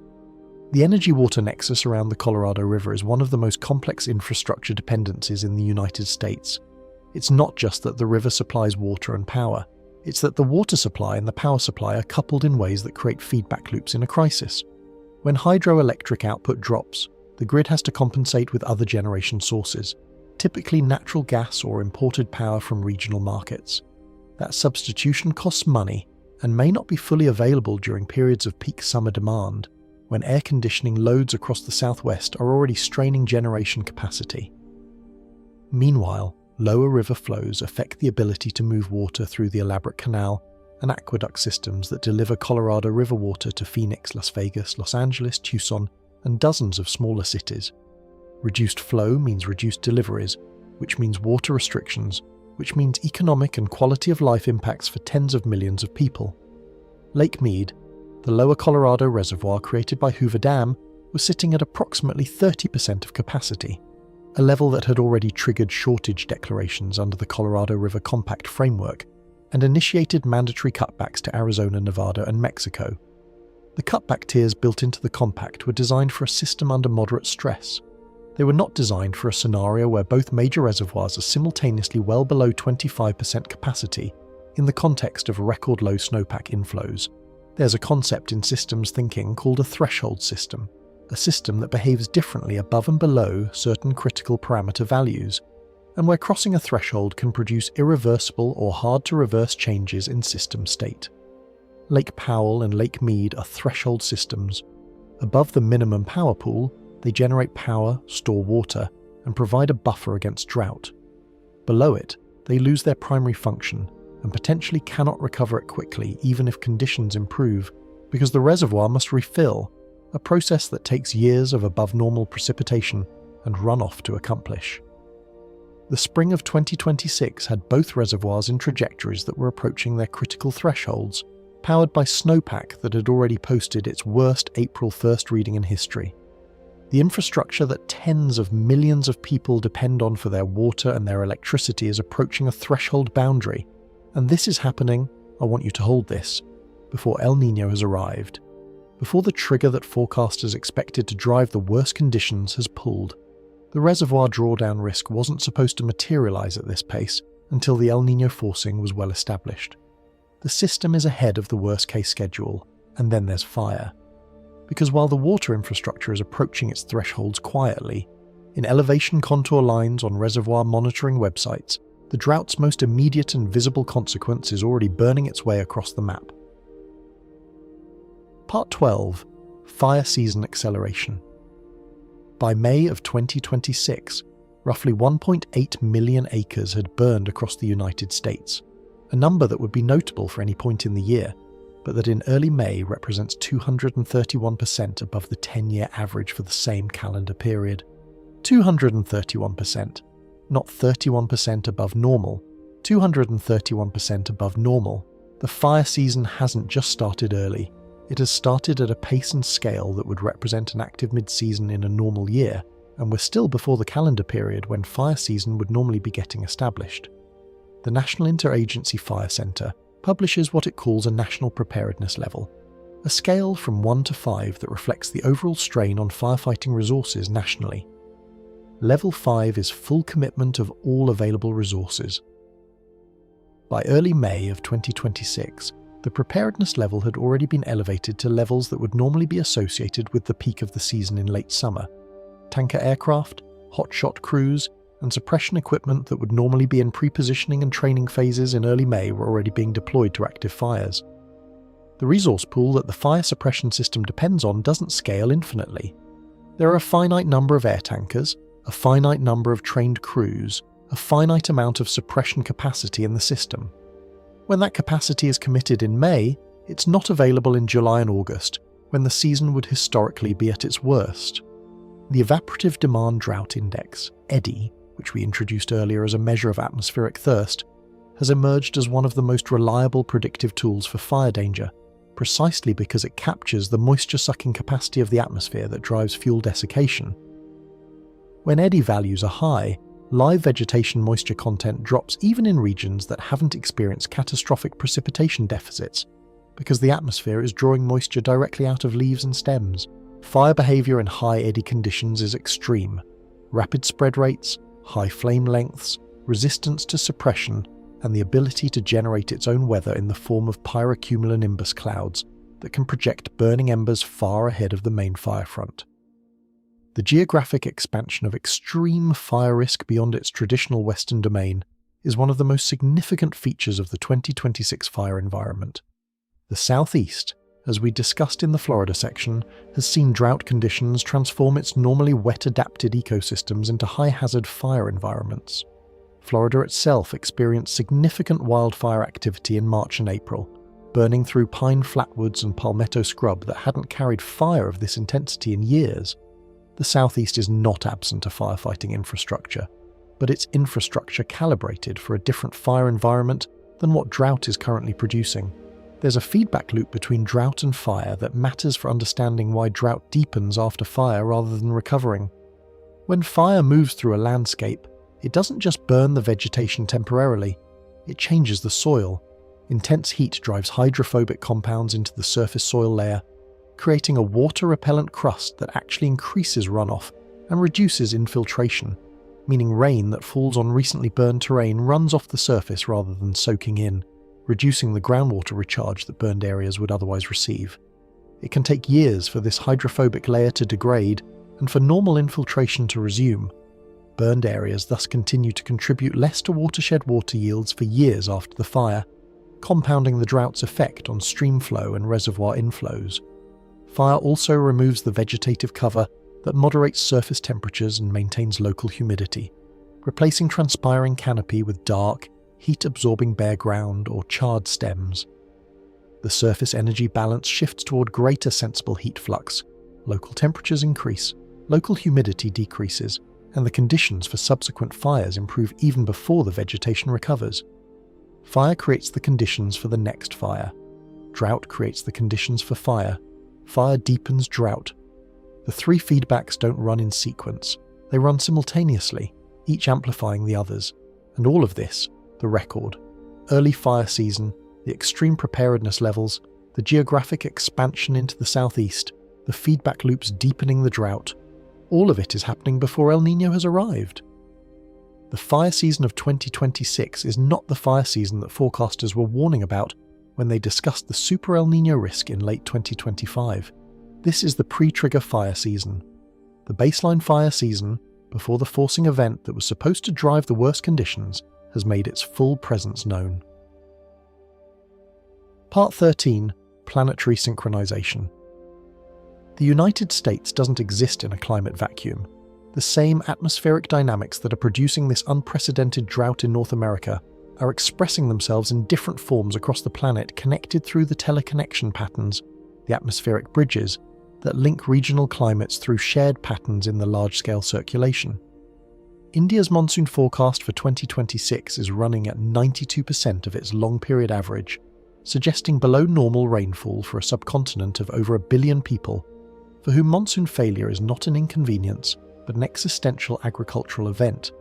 Speaker 1: The energy-water nexus around the Colorado River is one of the most complex infrastructure dependencies in the United States. It's not just that the river supplies water and power, it's that the water supply and the power supply are coupled in ways that create feedback loops in a crisis. When hydroelectric output drops, the grid has to compensate with other generation sources, typically natural gas or imported power from regional markets. That substitution costs money and may not be fully available during periods of peak summer demand, when air conditioning loads across the Southwest are already straining generation capacity. Meanwhile, lower river flows affect the ability to move water through the elaborate canal and aqueduct systems that deliver Colorado River water to Phoenix, Las Vegas, Los Angeles, Tucson, and dozens of smaller cities. Reduced flow means reduced deliveries, which means water restrictions, which means economic and quality of life impacts for tens of millions of people. Lake Mead, the lower Colorado reservoir created by Hoover Dam, was sitting at approximately 30% of capacity, a level that had already triggered shortage declarations under the Colorado River Compact framework and initiated mandatory cutbacks to Arizona, Nevada, and Mexico. The cutback tiers built into the compact were designed for a system under moderate stress. They were not designed for a scenario where both major reservoirs are simultaneously well below 25% capacity in the context of record low snowpack inflows. There's a concept in systems thinking called a threshold system, a system that behaves differently above and below certain critical parameter values, and where crossing a threshold can produce irreversible or hard-to-reverse changes in system state. Lake Powell and Lake Mead are threshold systems. Above the minimum power pool, they generate power, store water, and provide a buffer against drought. Below it, they lose their primary function and potentially cannot recover it quickly even if conditions improve, because the reservoir must refill, a process that takes years of above-normal precipitation and runoff to accomplish. The spring of 2026 had both reservoirs in trajectories that were approaching their critical thresholds, powered by snowpack that had already posted its worst April 1st reading in history. The infrastructure that tens of millions of people depend on for their water and their electricity is approaching a threshold boundary, and this is happening, I want you to hold this, before El Nino has arrived, before the trigger that forecasters expected to drive the worst conditions has pulled. The reservoir drawdown risk wasn't supposed to materialize at this pace until the El Nino forcing was well established. The system is ahead of the worst-case schedule, and then there's fire. Because while the water infrastructure is approaching its thresholds quietly, in elevation contour lines on reservoir monitoring websites, the drought's most immediate and visible consequence is already burning its way across the map. Part 12. Fire Season Acceleration. By May of 2026, roughly 1.8 million acres had burned across the United States, a number that would be notable for any point in the year, but that in early May represents 231% above the 10-year average for the same calendar period. 231%, not 31% above normal, 231% above normal. The fire season hasn't just started early. It has started at a pace and scale that would represent an active mid-season in a normal year, and we're still before the calendar period when fire season would normally be getting established. The National Interagency Fire Center publishes what it calls a national preparedness level, a scale from 1 to 5 that reflects the overall strain on firefighting resources nationally. Level 5 is full commitment of all available resources. By early May of 2026, the preparedness level had already been elevated to levels that would normally be associated with the peak of the season in late summer. Tanker aircraft, hotshot crews, and suppression equipment that would normally be in pre-positioning and training phases in early May were already being deployed to active fires. The resource pool that the fire suppression system depends on doesn't scale infinitely. There are a finite number of air tankers, a finite number of trained crews, a finite amount of suppression capacity in the system. When that capacity is committed in May, it's not available in July and August, when the season would historically be at its worst. The Evaporative Demand Drought Index, EDI, which we introduced earlier as a measure of atmospheric thirst, has emerged as one of the most reliable predictive tools for fire danger, precisely because it captures the moisture-sucking capacity of the atmosphere that drives fuel desiccation. When EDI values are high, live vegetation moisture content drops even in regions that haven't experienced catastrophic precipitation deficits, because the atmosphere is drawing moisture directly out of leaves and stems. Fire behavior in high EDI conditions is extreme. Rapid spread rates, high flame lengths, resistance to suppression, and the ability to generate its own weather in the form of pyrocumulonimbus clouds that can project burning embers far ahead of the main fire front. The geographic expansion of extreme fire risk beyond its traditional western domain is one of the most significant features of the 2026 fire environment. The southeast, as we discussed in the Florida section, has seen drought conditions transform its normally wet-adapted ecosystems into high-hazard fire environments. Florida itself experienced significant wildfire activity in March and April, burning through pine flatwoods and palmetto scrub that hadn't carried fire of this intensity in years. The southeast is not absent of firefighting infrastructure, but it's infrastructure calibrated for a different fire environment than what drought is currently producing. There's a feedback loop between drought and fire that matters for understanding why drought deepens after fire rather than recovering. When fire moves through a landscape, it doesn't just burn the vegetation temporarily, it changes the soil. Intense heat drives hydrophobic compounds into the surface soil layer, creating a water-repellent crust that actually increases runoff and reduces infiltration, meaning rain that falls on recently burned terrain runs off the surface rather than soaking in, reducing the groundwater recharge that burned areas would otherwise receive. It can take years for this hydrophobic layer to degrade and for normal infiltration to resume. Burned areas thus continue to contribute less to watershed water yields for years after the fire, compounding the drought's effect on stream flow and reservoir inflows. Fire also removes the vegetative cover that moderates surface temperatures and maintains local humidity, replacing transpiring canopy with dark, heat-absorbing bare ground or charred stems. The surface energy balance shifts toward greater sensible heat flux, local temperatures increase, local humidity decreases, and the conditions for subsequent fires improve even before the vegetation recovers. Fire creates the conditions for the next fire. Drought creates the conditions for fire. Fire deepens drought. The three feedbacks don't run in sequence. They run simultaneously, each amplifying the others. And all of this, the record, early fire season, the extreme preparedness levels, the geographic expansion into the southeast, the feedback loops deepening the drought, all of it is happening before El Nino has arrived. The fire season of 2026 is not the fire season that forecasters were warning about when they discussed the super El Nino risk in late 2025. This is the pre-trigger fire season. The baseline fire season, before the forcing event that was supposed to drive the worst conditions, has made its full presence known. Part 13. Planetary synchronization. The United States doesn't exist in a climate vacuum. The same atmospheric dynamics that are producing this unprecedented drought in North America are expressing themselves in different forms across the planet, connected through the teleconnection patterns, the atmospheric bridges, that link regional climates through shared patterns in the large-scale circulation. India's monsoon forecast for 2026 is running at 92% of its long-period average, suggesting below normal rainfall for a subcontinent of over 1 billion people, for whom monsoon failure is not an inconvenience, but an existential agricultural event.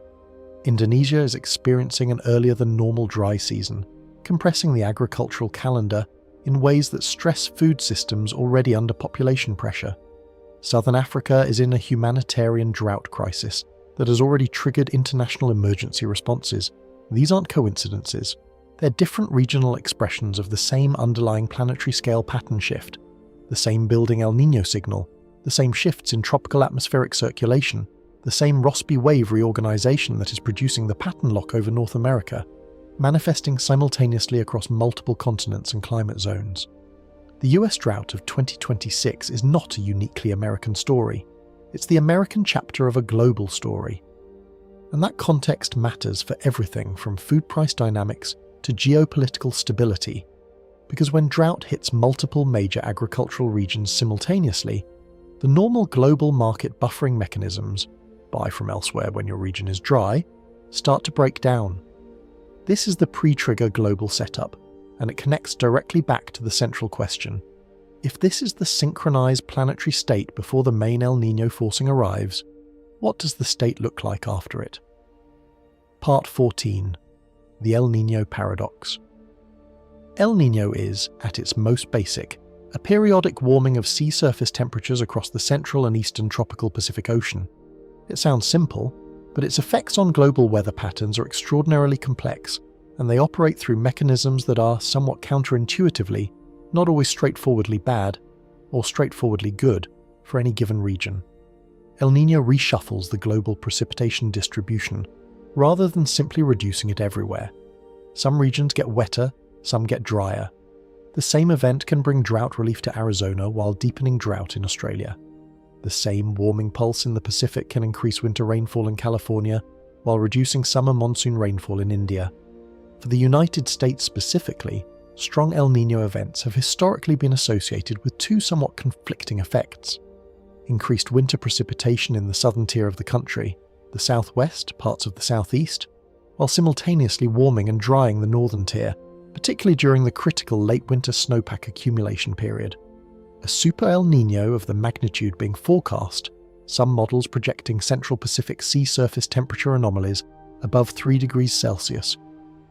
Speaker 1: Indonesia is experiencing an earlier than normal dry season, compressing the agricultural calendar in ways that stress food systems already under population pressure. Southern Africa is in a humanitarian drought crisis that has already triggered international emergency responses. These aren't coincidences. They're different regional expressions of the same underlying planetary scale pattern shift, the same building El Nino signal, the same shifts in tropical atmospheric circulation, the same Rossby wave reorganization that is producing the pattern lock over North America, manifesting simultaneously across multiple continents and climate zones. The US drought of 2026 is not a uniquely American story. It's the American chapter of a global story. And that context matters for everything from food price dynamics to geopolitical stability, because when drought hits multiple major agricultural regions simultaneously, the normal global market buffering mechanisms, buy from elsewhere when your region is dry, start to break down. This is the pre-trigger global setup, and it connects directly back to the central question. If this is the synchronized planetary state before the main El Nino forcing arrives, what does the state look like after it? Part 14. The El Nino Paradox. El Nino is, at its most basic, a periodic warming of sea surface temperatures across the central and eastern tropical Pacific Ocean. It sounds simple, but its effects on global weather patterns are extraordinarily complex, and they operate through mechanisms that are, somewhat counterintuitively, not always straightforwardly bad or straightforwardly good for any given region. El Nino reshuffles the global precipitation distribution rather than simply reducing it everywhere. Some regions get wetter, some get drier. The same event can bring drought relief to Arizona while deepening drought in Australia. The same warming pulse in the Pacific can increase winter rainfall in California while reducing summer monsoon rainfall in India. For the United States specifically, strong El Nino events have historically been associated with two somewhat conflicting effects. Increased winter precipitation in the southern tier of the country, the southwest, parts of the southeast, while simultaneously warming and drying the northern tier, particularly during the critical late winter snowpack accumulation period. A super El Nino of the magnitude being forecast, some models projecting Central Pacific sea surface temperature anomalies above 3 degrees Celsius,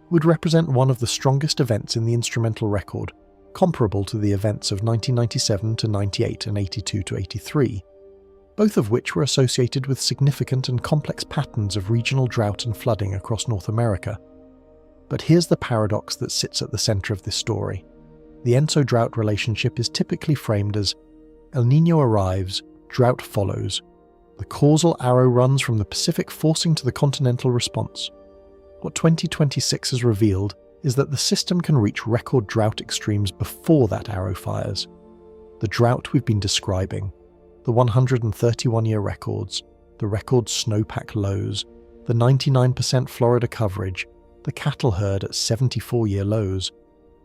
Speaker 1: would represent one of the strongest events in the instrumental record, comparable to the events of 1997 to 98 and 82 to 83, both of which were associated with significant and complex patterns of regional drought and flooding across North America. But here's the paradox that sits at the center of this story. The ENSO-drought relationship is typically framed as El Nino arrives, drought follows. The causal arrow runs from the Pacific forcing to the continental response. What 2026 has revealed is that the system can reach record drought extremes before that arrow fires. The drought we've been describing, the 131-year records, the record snowpack lows, the 99% Florida coverage, the cattle herd at 74-year lows,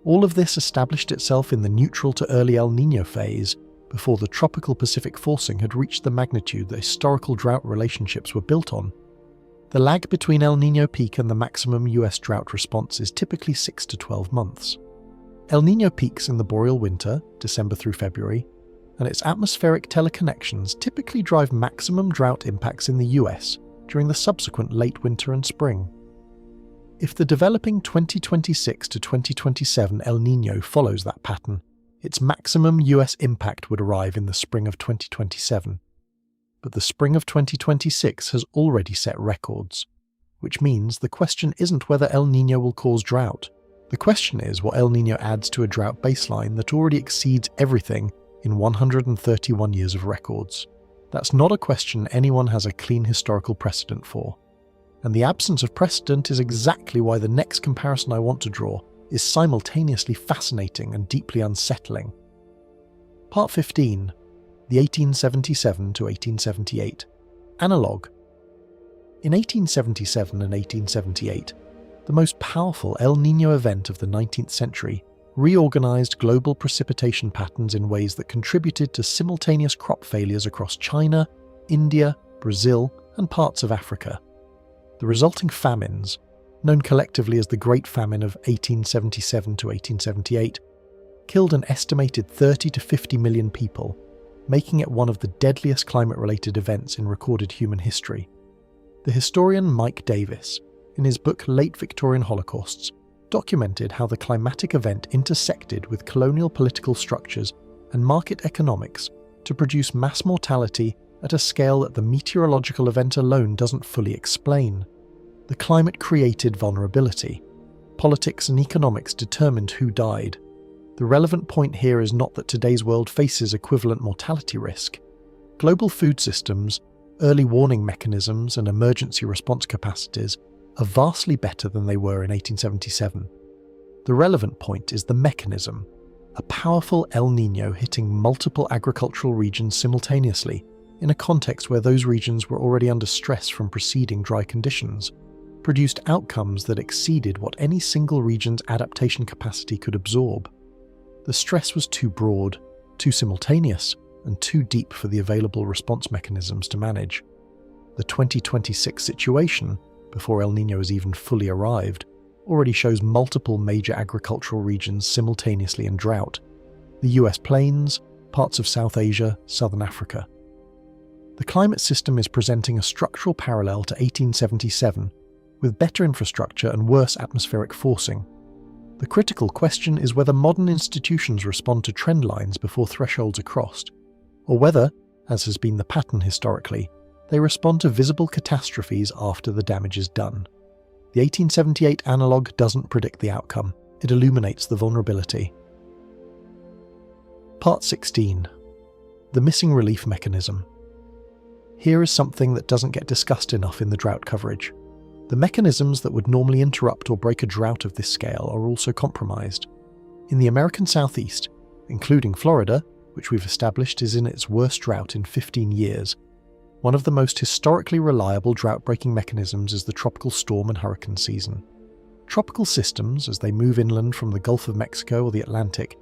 Speaker 1: all of this established itself in the neutral to early El Nino phase before the tropical Pacific forcing had reached the magnitude that historical drought relationships were built on. The lag between El Nino peak and the maximum US drought response is typically 6 to 12 months. El Nino peaks in the boreal winter, December through February, and its atmospheric teleconnections typically drive maximum drought impacts in the US during the subsequent late winter and spring. If the developing 2026 to 2027 El Nino follows that pattern, its maximum US impact would arrive in the spring of 2027. But the spring of 2026 has already set records, which means the question isn't whether El Nino will cause drought. The question is what El Nino adds to a drought baseline that already exceeds everything in 131 years of records. That's not a question anyone has a clean historical precedent for. And the absence of precedent is exactly why the next comparison I want to draw is simultaneously fascinating and deeply unsettling. Part 15. The 1877 to 1878. Analog. In 1877 and 1878, the most powerful El Nino event of the 19th century reorganized global precipitation patterns in ways that contributed to simultaneous crop failures across China, India, Brazil, and parts of Africa. The resulting famines, known collectively as the Great Famine of 1877 to 1878, killed an estimated 30 to 50 million people, making it one of the deadliest climate-related events in recorded human history. The historian Mike Davis, in his book Late Victorian Holocausts, documented how the climatic event intersected with colonial political structures and market economics to produce mass mortality at a scale that the meteorological event alone doesn't fully explain. The climate created vulnerability. Politics and economics determined who died. The relevant point here is not that today's world faces equivalent mortality risk. Global food systems, early warning mechanisms, and emergency response capacities are vastly better than they were in 1877. The relevant point is the mechanism, a powerful El Nino hitting multiple agricultural regions simultaneously, in a context where those regions were already under stress from preceding dry conditions, produced outcomes that exceeded what any single region's adaptation capacity could absorb. The stress was too broad, too simultaneous, and too deep for the available response mechanisms to manage. The 2026 situation, before El Niño has even fully arrived, already shows multiple major agricultural regions simultaneously in drought: the US plains, parts of South Asia, Southern Africa. The climate system is presenting a structural parallel to 1877, with better infrastructure and worse atmospheric forcing. The critical question is whether modern institutions respond to trend lines before thresholds are crossed, or whether, as has been the pattern historically, they respond to visible catastrophes after the damage is done. The 1878 analogue doesn't predict the outcome, it illuminates the vulnerability. Part 16. The missing relief mechanism. Here is something that doesn't get discussed enough in the drought coverage. The mechanisms that would normally interrupt or break a drought of this scale are also compromised. In the American Southeast, including Florida, which we've established is in its worst drought in 15 years, one of the most historically reliable drought-breaking mechanisms is the tropical storm and hurricane season. Tropical systems, as they move inland from the Gulf of Mexico or the Atlantic,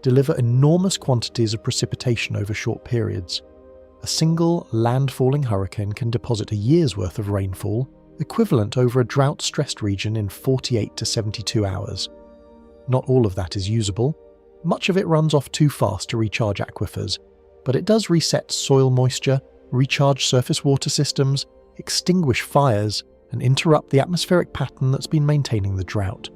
Speaker 1: deliver enormous quantities of precipitation over short periods. A single land-falling hurricane can deposit a year's worth of rainfall, equivalent over a drought-stressed region in 48 to 72 hours. Not all of that is usable. Much of it runs off too fast to recharge aquifers, but it does reset soil moisture, recharge surface water systems, extinguish fires, and interrupt the atmospheric pattern that's been maintaining the drought.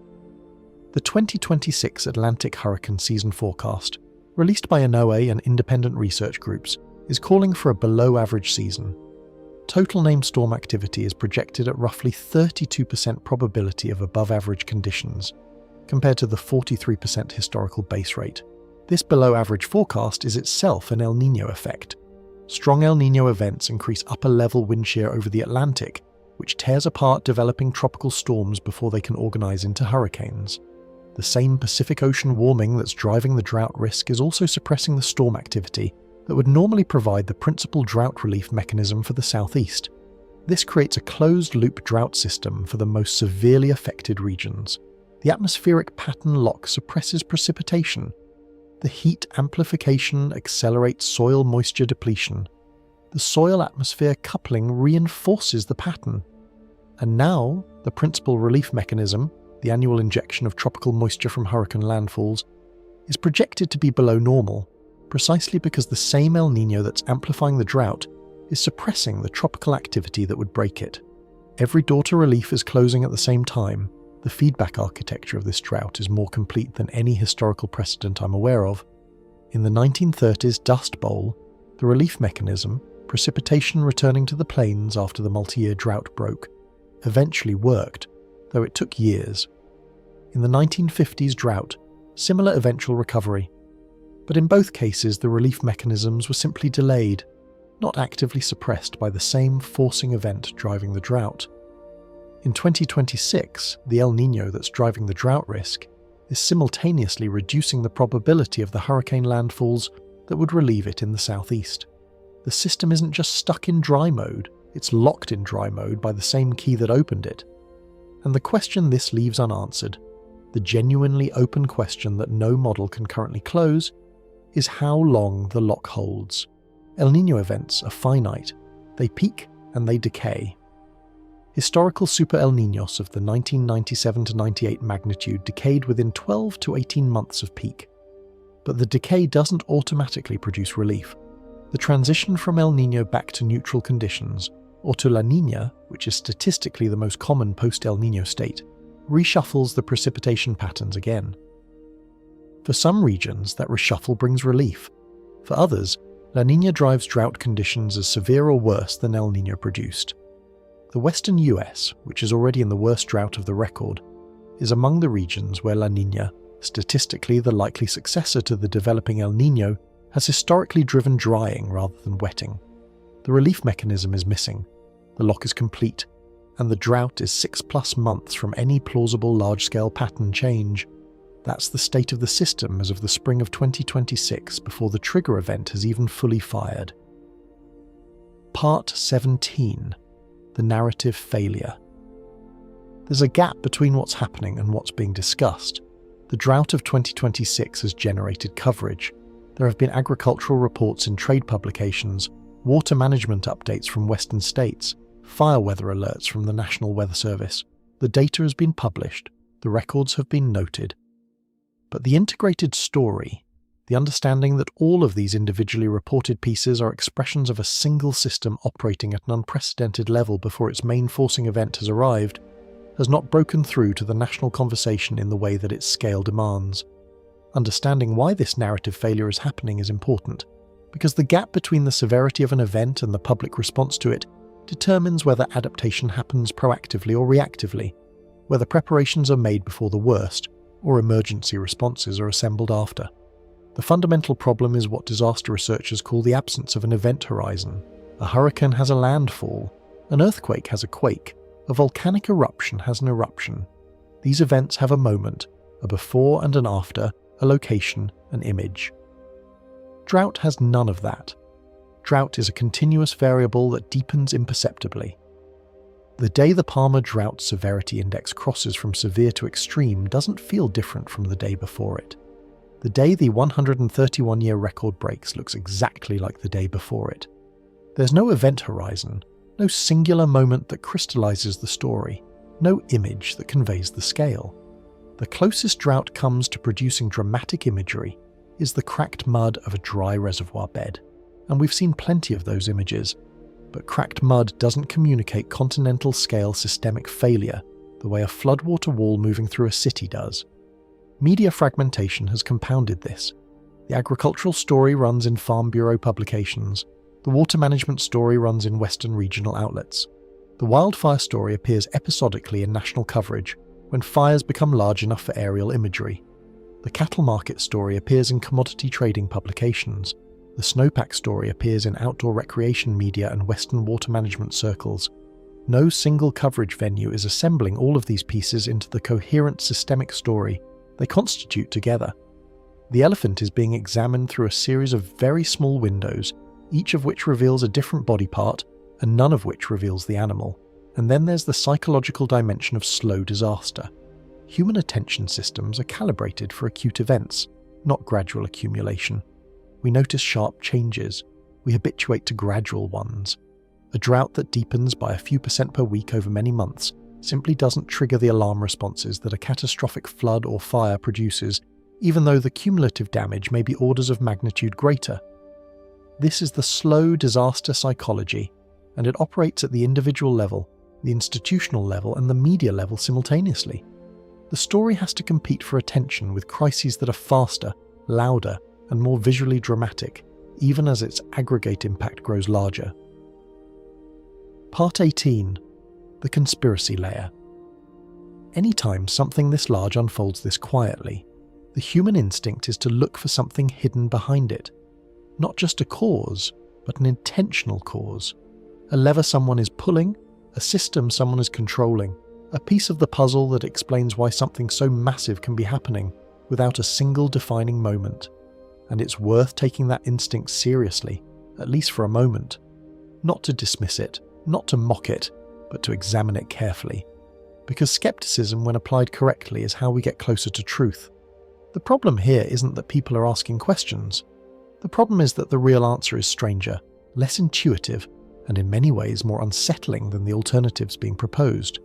Speaker 1: The 2026 Atlantic hurricane season forecast, released by NOAA and independent research groups, is calling for a below-average season. Total named storm activity is projected at roughly 32% probability of above-average conditions, compared to the 43% historical base rate. This below-average forecast is itself an El Niño effect. Strong El Niño events increase upper-level wind shear over the Atlantic, which tears apart developing tropical storms before they can organize into hurricanes. The same Pacific Ocean warming that's driving the drought risk is also suppressing the storm activity that would normally provide the principal drought relief mechanism for the Southeast. This creates a closed-loop drought system for the most severely affected regions. The atmospheric pattern lock suppresses precipitation. The heat amplification accelerates soil moisture depletion. The soil-atmosphere coupling reinforces the pattern. And now, the principal relief mechanism, the annual injection of tropical moisture from hurricane landfalls, is projected to be below normal, precisely because the same El Niño that's amplifying the drought is suppressing the tropical activity that would break it. Every door to relief is closing at the same time. The feedback architecture of this drought is more complete than any historical precedent I'm aware of. In the 1930s Dust Bowl, the relief mechanism, precipitation returning to the plains after the multi-year drought broke, eventually worked, though it took years. In the 1950s drought, similar eventual recovery. But in both cases the relief mechanisms were simply delayed, not actively suppressed by the same forcing event driving the drought. In 2026, the El Niño that's driving the drought risk is simultaneously reducing the probability of the hurricane landfalls that would relieve it in the southeast. The system isn't just stuck in dry mode, it's locked in dry mode by the same key that opened it. And the question this leaves unanswered, the genuinely open question that no model can currently close, is how long the lock holds. El Niño events are finite. They peak and they decay. Historical super El Niños of the 1997 to 98 magnitude decayed within 12 to 18 months of peak. But the decay doesn't automatically produce relief. The transition from El Niño back to neutral conditions, or to La Niña, which is statistically the most common post-El Niño state, reshuffles the precipitation patterns again. For some regions, that reshuffle brings relief. For others, La Niña drives drought conditions as severe or worse than El Niño produced. The western US, which is already in the worst drought of the record, is among the regions where La Niña, statistically the likely successor to the developing El Niño, has historically driven drying rather than wetting. The relief mechanism is missing, the lock is complete, and the drought is 6+ months from any plausible large-scale pattern change. That's the state of the system as of the spring of 2026 before the trigger event has even fully fired. Part 17. The narrative failure. There's a gap between what's happening and what's being discussed. The drought of 2026 has generated coverage. There have been agricultural reports in trade publications, water management updates from Western states, fire weather alerts from the National Weather Service. The data has been published, the records have been noted. But the integrated story, the understanding that all of these individually reported pieces are expressions of a single system operating at an unprecedented level before its main forcing event has arrived, has not broken through to the national conversation in the way that its scale demands. Understanding why this narrative failure is happening is important, because the gap between the severity of an event and the public response to it determines whether adaptation happens proactively or reactively, whether preparations are made before the worst, or emergency responses are assembled after. The fundamental problem is what disaster researchers call the absence of an event horizon. A hurricane has a landfall, an earthquake has a quake, a volcanic eruption has an eruption. These events have a moment, a before and an after, a location, an image. Drought has none of that. Drought is a continuous variable that deepens imperceptibly. The day the Palmer Drought Severity Index crosses from severe to extreme doesn't feel different from the day before it. The day the 131-year record breaks looks exactly like the day before it. There's no event horizon, no singular moment that crystallizes the story, no image that conveys the scale. The closest drought comes to producing dramatic imagery is the cracked mud of a dry reservoir bed, and we've seen plenty of those images, but cracked mud doesn't communicate continental-scale systemic failure the way a floodwater wall moving through a city does. Media fragmentation has compounded this. The agricultural story runs in Farm Bureau publications, the water management story runs in Western regional outlets. The wildfire story appears episodically in national coverage when fires become large enough for aerial imagery. The cattle market story appears in commodity trading publications. The snowpack story appears in outdoor recreation media and Western water management circles. No single coverage venue is assembling all of these pieces into the coherent systemic story they constitute together. The elephant is being examined through a series of very small windows, each of which reveals a different body part, and none of which reveals the animal. And then there's the psychological dimension of slow disaster. Human attention systems are calibrated for acute events, not gradual accumulation. We notice sharp changes. We habituate to gradual ones. A drought that deepens by a few % per week over many months simply doesn't trigger the alarm responses that a catastrophic flood or fire produces, even though the cumulative damage may be orders of magnitude greater. This is the slow disaster psychology, and it operates at the individual level, the institutional level, and the media level simultaneously. The story has to compete for attention with crises that are faster, louder, and more visually dramatic, even as its aggregate impact grows larger. Part 18. The conspiracy layer. Anytime something this large unfolds this quietly, the human instinct is to look for something hidden behind it. Not just a cause, but an intentional cause. A lever someone is pulling, a system someone is controlling, a piece of the puzzle that explains why something so massive can be happening without a single defining moment. And it's worth taking that instinct seriously, at least for a moment. Not to dismiss it, not to mock it, but to examine it carefully. Because skepticism, when applied correctly, is how we get closer to truth. The problem here isn't that people are asking questions. The problem is that the real answer is stranger, less intuitive, and in many ways more unsettling than the alternatives being proposed.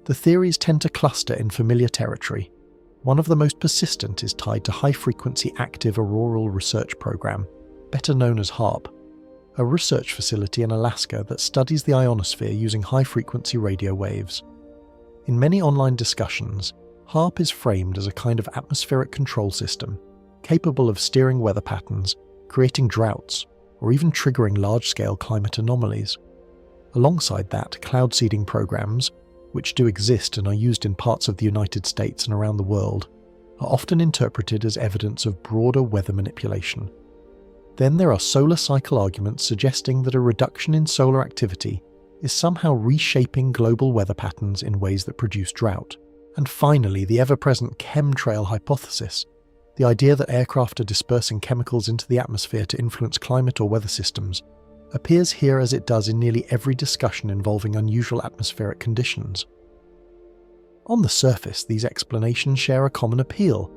Speaker 1: The theories tend to cluster in familiar territory. One of the most persistent is tied to high-frequency active auroral research program, better known as HAARP, a research facility in Alaska that studies the ionosphere using high-frequency radio waves. In many online discussions, HAARP is framed as a kind of atmospheric control system, capable of steering weather patterns, creating droughts, or even triggering large-scale climate anomalies. Alongside that, cloud seeding programs, which do exist and are used in parts of the United States and around the world, are often interpreted as evidence of broader weather manipulation. Then there are solar cycle arguments suggesting that a reduction in solar activity is somehow reshaping global weather patterns in ways that produce drought. And finally, the ever-present chemtrail hypothesis, the idea that aircraft are dispersing chemicals into the atmosphere to influence climate or weather systems, appears here as it does in nearly every discussion involving unusual atmospheric conditions. On the surface, these explanations share a common appeal.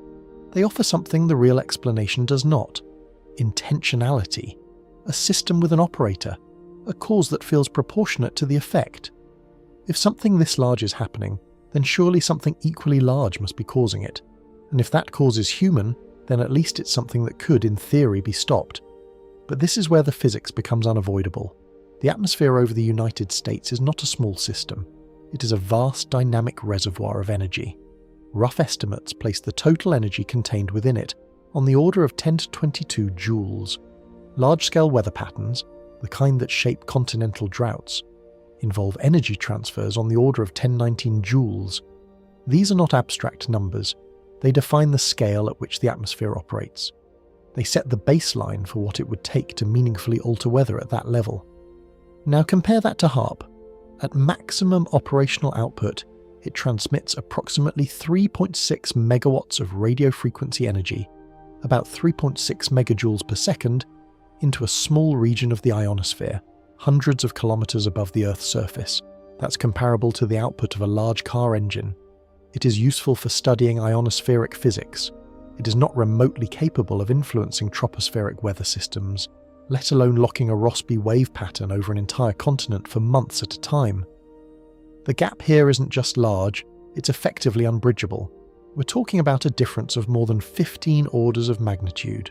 Speaker 1: They offer something the real explanation does not: intentionality, a system with an operator, a cause that feels proportionate to the effect. If something this large is happening, then surely something equally large must be causing it, and if that cause is human, then at least it's something that could, in theory, be stopped. But this is where the physics becomes unavoidable. The atmosphere over the United States is not a small system. It is a vast dynamic reservoir of energy. Rough estimates place the total energy contained within it on the order of 10 to 22 joules. Large-scale weather patterns, the kind that shape continental droughts, involve energy transfers on the order of 1019 joules. These are not abstract numbers. They define the scale at which the atmosphere operates. They set the baseline for what it would take to meaningfully alter weather at that level. Now compare that to HAARP. At maximum operational output, it transmits approximately 3.6 megawatts of radio frequency energy, about 3.6 megajoules per second, into a small region of the ionosphere, hundreds of kilometers above the Earth's surface. That's comparable to the output of a large car engine. It is useful for studying ionospheric physics. It is not remotely capable of influencing tropospheric weather systems, let alone locking a Rossby wave pattern over an entire continent for months at a time. The gap here isn't just large, it's effectively unbridgeable. We're talking about a difference of more than 15 orders of magnitude.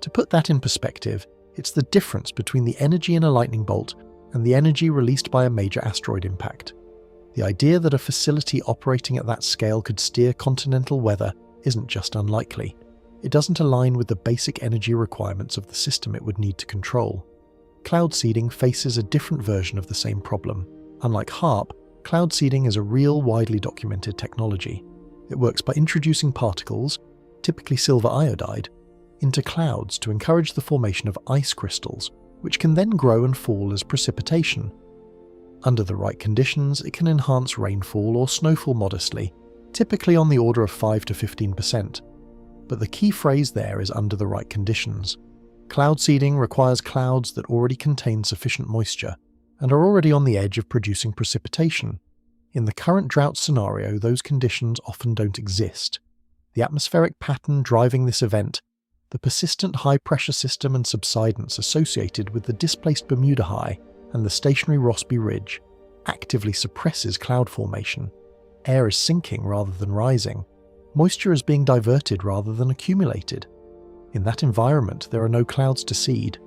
Speaker 1: To put that in perspective, it's the difference between the energy in a lightning bolt and the energy released by a major asteroid impact. The idea that a facility operating at that scale could steer continental weather isn't just unlikely. It doesn't align with the basic energy requirements of the system it would need to control. Cloud seeding faces a different version of the same problem. Unlike HAARP, cloud seeding is a real, widely documented technology. It works by introducing particles, typically silver iodide, into clouds to encourage the formation of ice crystals, which can then grow and fall as precipitation. Under the right conditions, it can enhance rainfall or snowfall modestly, typically on the order of 5 to 15%. But the key phrase there is under the right conditions. Cloud seeding requires clouds that already contain sufficient moisture and are already on the edge of producing precipitation. In the current drought scenario, those conditions often don't exist. The atmospheric pattern driving this event, the persistent high-pressure system and subsidence associated with the displaced Bermuda High and the stationary Rossby Ridge, actively suppresses cloud formation. Air is sinking rather than rising. Moisture is being diverted rather than accumulated. In that environment, there are no clouds to seed.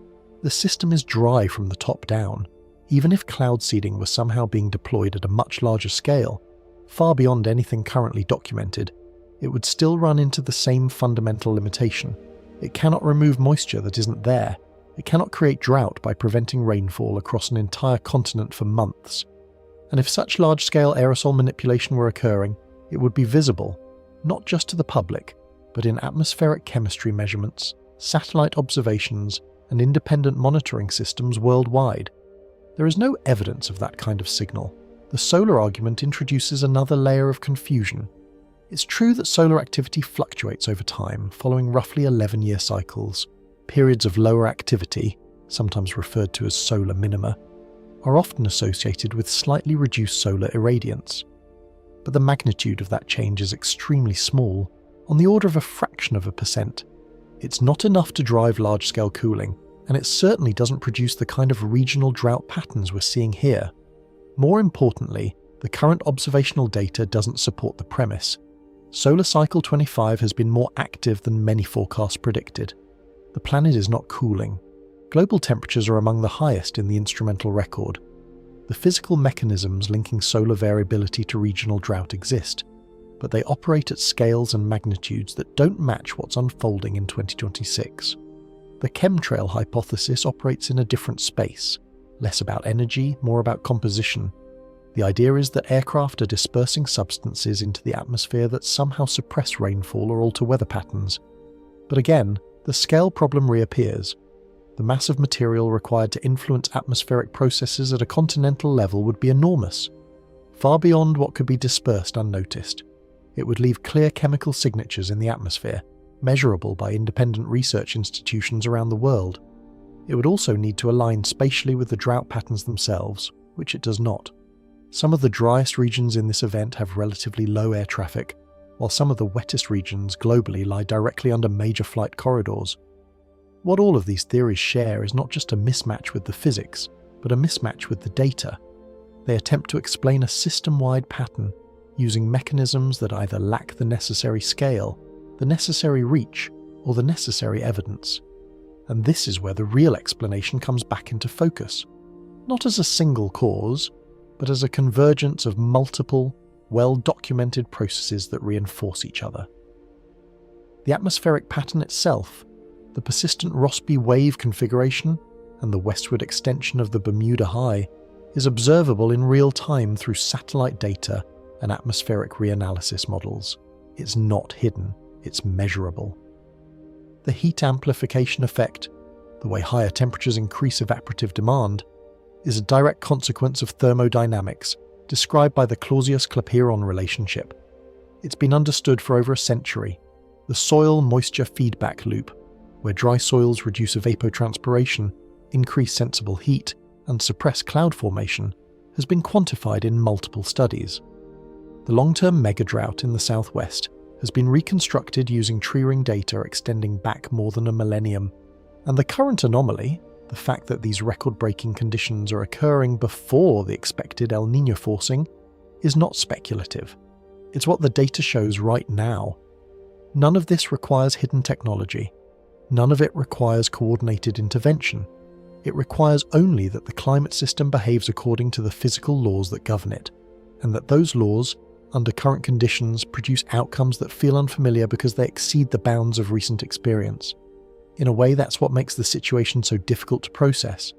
Speaker 1: The system is dry from the top down. Even if cloud seeding was somehow being deployed at a much larger scale, far beyond anything currently documented, it would still run into the same fundamental limitation. It cannot remove moisture that isn't there. It cannot create drought by preventing rainfall across an entire continent for months. And if such large-scale aerosol manipulation were occurring, it would be visible, not just to the public, but in atmospheric chemistry measurements, satellite observations, and independent monitoring systems worldwide. There is no evidence of that kind of signal. The solar argument introduces another layer of confusion. It's true that solar activity fluctuates over time, following roughly 11-year cycles. Periods of lower activity, sometimes referred to as solar minima, are often associated with slightly reduced solar irradiance. But the magnitude of that change is extremely small, on the order of a fraction of a percent. It's not enough to drive large-scale cooling, and it certainly doesn't produce the kind of regional drought patterns we're seeing here. More importantly, the current observational data doesn't support the premise. Solar cycle 25 has been more active than many forecasts predicted. The planet is not cooling. Global temperatures are among the highest in the instrumental record. The physical mechanisms linking solar variability to regional drought exist, but they operate at scales and magnitudes that don't match what's unfolding in 2026. The chemtrail hypothesis operates in a different space, less about energy, more about composition. The idea is that aircraft are dispersing substances into the atmosphere that somehow suppress rainfall or alter weather patterns. But again, the scale problem reappears. The mass of material required to influence atmospheric processes at a continental level would be enormous, far beyond what could be dispersed unnoticed. It would leave clear chemical signatures in the atmosphere, measurable by independent research institutions around the world. It would also need to align spatially with the drought patterns themselves, which it does not. Some of the driest regions in this event have relatively low air traffic, while some of the wettest regions globally lie directly under major flight corridors. What all of these theories share is not just a mismatch with the physics, but a mismatch with the data. They attempt to explain a system-wide pattern using mechanisms that either lack the necessary scale, the necessary reach, or the necessary evidence. And this is where the real explanation comes back into focus, not as a single cause, but as a convergence of multiple, well-documented processes that reinforce each other. The atmospheric pattern itself, the persistent Rossby wave configuration, and the westward extension of the Bermuda High is observable in real time through satellite data and atmospheric reanalysis models. It's not hidden, it's measurable. The heat amplification effect, the way higher temperatures increase evaporative demand, is a direct consequence of thermodynamics described by the Clausius-Clapeyron relationship. It's been understood for over a century. The soil-moisture feedback loop, where dry soils reduce evapotranspiration, increase sensible heat, and suppress cloud formation, has been quantified in multiple studies. The long-term megadrought in the southwest has been reconstructed using tree ring data extending back more than a millennium, and the current anomaly, the fact that these record-breaking conditions are occurring before the expected El Niño forcing, is not speculative. It's what the data shows right now. None of this requires hidden technology. None of it requires coordinated intervention. It requires only that the climate system behaves according to the physical laws that govern it, and that those laws, under current conditions, produce outcomes that feel unfamiliar because they exceed the bounds of recent experience. In a way, that's what makes the situation so difficult to process.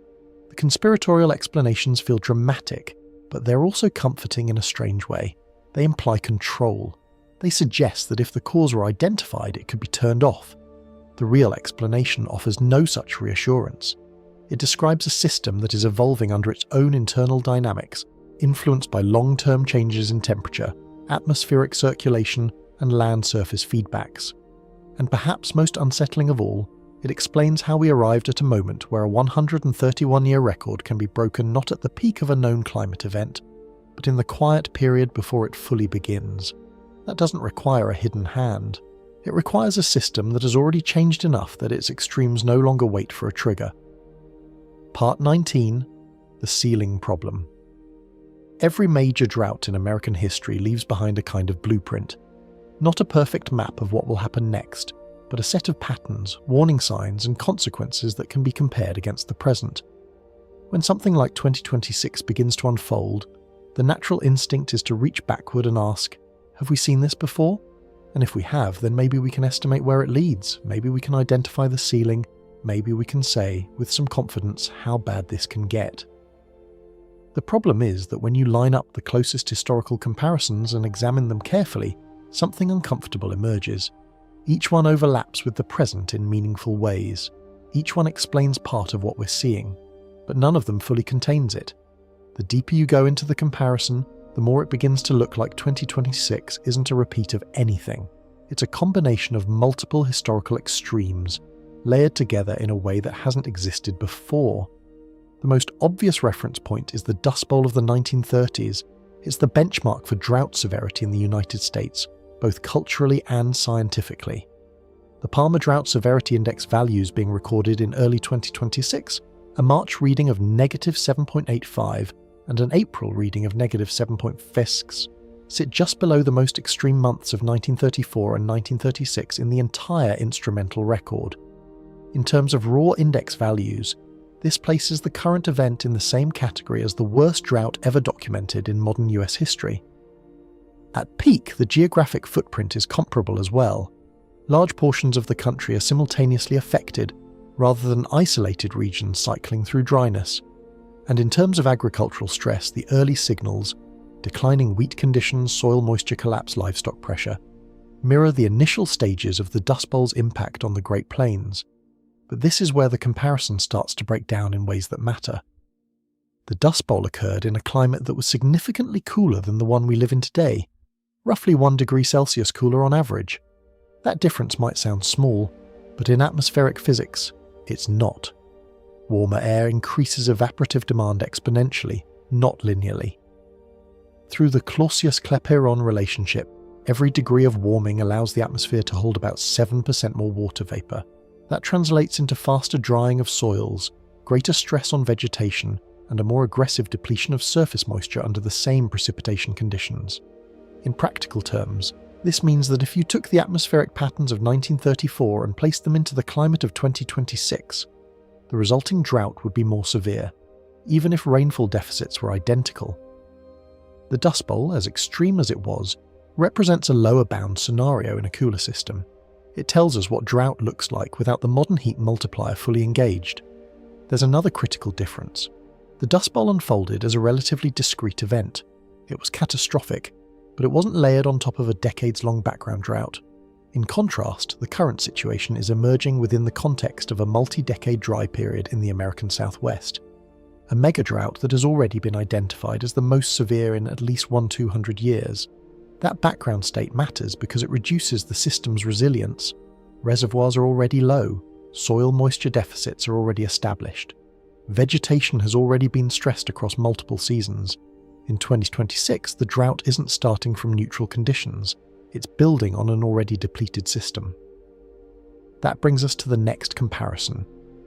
Speaker 1: The conspiratorial explanations feel dramatic, but they're also comforting in a strange way. They imply control. They suggest that if the cause were identified, it could be turned off. The real explanation offers no such reassurance. It describes a system that is evolving under its own internal dynamics, influenced by long-term changes in temperature, atmospheric circulation, and land surface feedbacks. And perhaps most unsettling of all, it explains how we arrived at a moment where a 131-year record can be broken not at the peak of a known climate event, but in the quiet period before it fully begins. That doesn't require a hidden hand. It requires a system that has already changed enough that its extremes no longer wait for a trigger. Part 19. The Ceiling Problem. Every major drought in American history leaves behind a kind of blueprint. Not a perfect map of what will happen next, but a set of patterns, warning signs, and consequences that can be compared against the present. When something like 2026 begins to unfold, the natural instinct is to reach backward and ask, have we seen this before? And if we have, then maybe we can estimate where it leads, maybe we can identify the ceiling, maybe we can say, with some confidence, how bad this can get. The problem is that when you line up the closest historical comparisons and examine them carefully, something uncomfortable emerges. Each one overlaps with the present in meaningful ways. Each one explains part of what we're seeing, but none of them fully contains it. The deeper you go into the comparison, the more it begins to look like 2026 isn't a repeat of anything. It's a combination of multiple historical extremes, layered together in a way that hasn't existed before. The most obvious reference point is the Dust Bowl of the 1930s. It's the benchmark for drought severity in the United States, both culturally and scientifically. The Palmer Drought Severity Index values being recorded in early 2026, a March reading of -7.85 and an April reading of -7.56, sit just below the most extreme months of 1934 and 1936 in the entire instrumental record. In terms of raw index values, this places the current event in the same category as the worst drought ever documented in modern US history. At peak, the geographic footprint is comparable as well. Large portions of the country are simultaneously affected, rather than isolated regions cycling through dryness. And in terms of agricultural stress, the early signals, declining wheat conditions, soil moisture collapse, livestock pressure, mirror the initial stages of the Dust Bowl's impact on the Great Plains. But this is where the comparison starts to break down in ways that matter. The Dust Bowl occurred in a climate that was significantly cooler than the one we live in today, roughly 1 degree Celsius cooler on average. That difference might sound small, but in atmospheric physics, it's not. Warmer air increases evaporative demand exponentially, not linearly. Through the Clausius-Clapeyron relationship, every degree of warming allows the atmosphere to hold about 7% more water vapour. That translates into faster drying of soils, greater stress on vegetation, and a more aggressive depletion of surface moisture under the same precipitation conditions. In practical terms, this means that if you took the atmospheric patterns of 1934 and placed them into the climate of 2026, the resulting drought would be more severe, even if rainfall deficits were identical. The Dust Bowl, as extreme as it was, represents a lower bound scenario in a cooler system. It tells us what drought looks like without the modern heat multiplier fully engaged. There's another critical difference. The Dust Bowl unfolded as a relatively discrete event. It was catastrophic, but it wasn't layered on top of a decades-long background drought. In contrast, the current situation is emerging within the context of a multi-decade dry period in the American Southwest. A mega-drought that has already been identified as the most severe in at least 200 years. That background state matters because it reduces the system's resilience. Reservoirs are already low, soil moisture deficits are already established. Vegetation has already been stressed across multiple seasons. In 2026, the drought isn't starting from neutral conditions, it's building on an already depleted system. That brings us to the next comparison.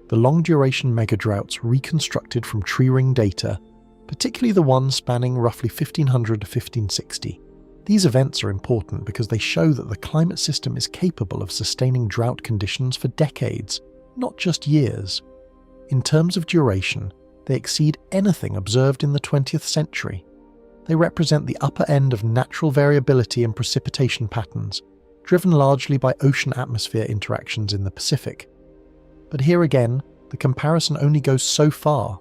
Speaker 1: The long-duration megadroughts reconstructed from tree ring data, particularly the ones spanning roughly 1500 to 1560. These events are important because they show that the climate system is capable of sustaining drought conditions for decades, not just years. In terms of duration, they exceed anything observed in the 20th century. They represent the upper end of natural variability in precipitation patterns, driven largely by ocean-atmosphere interactions in the Pacific. But here again, the comparison only goes so far.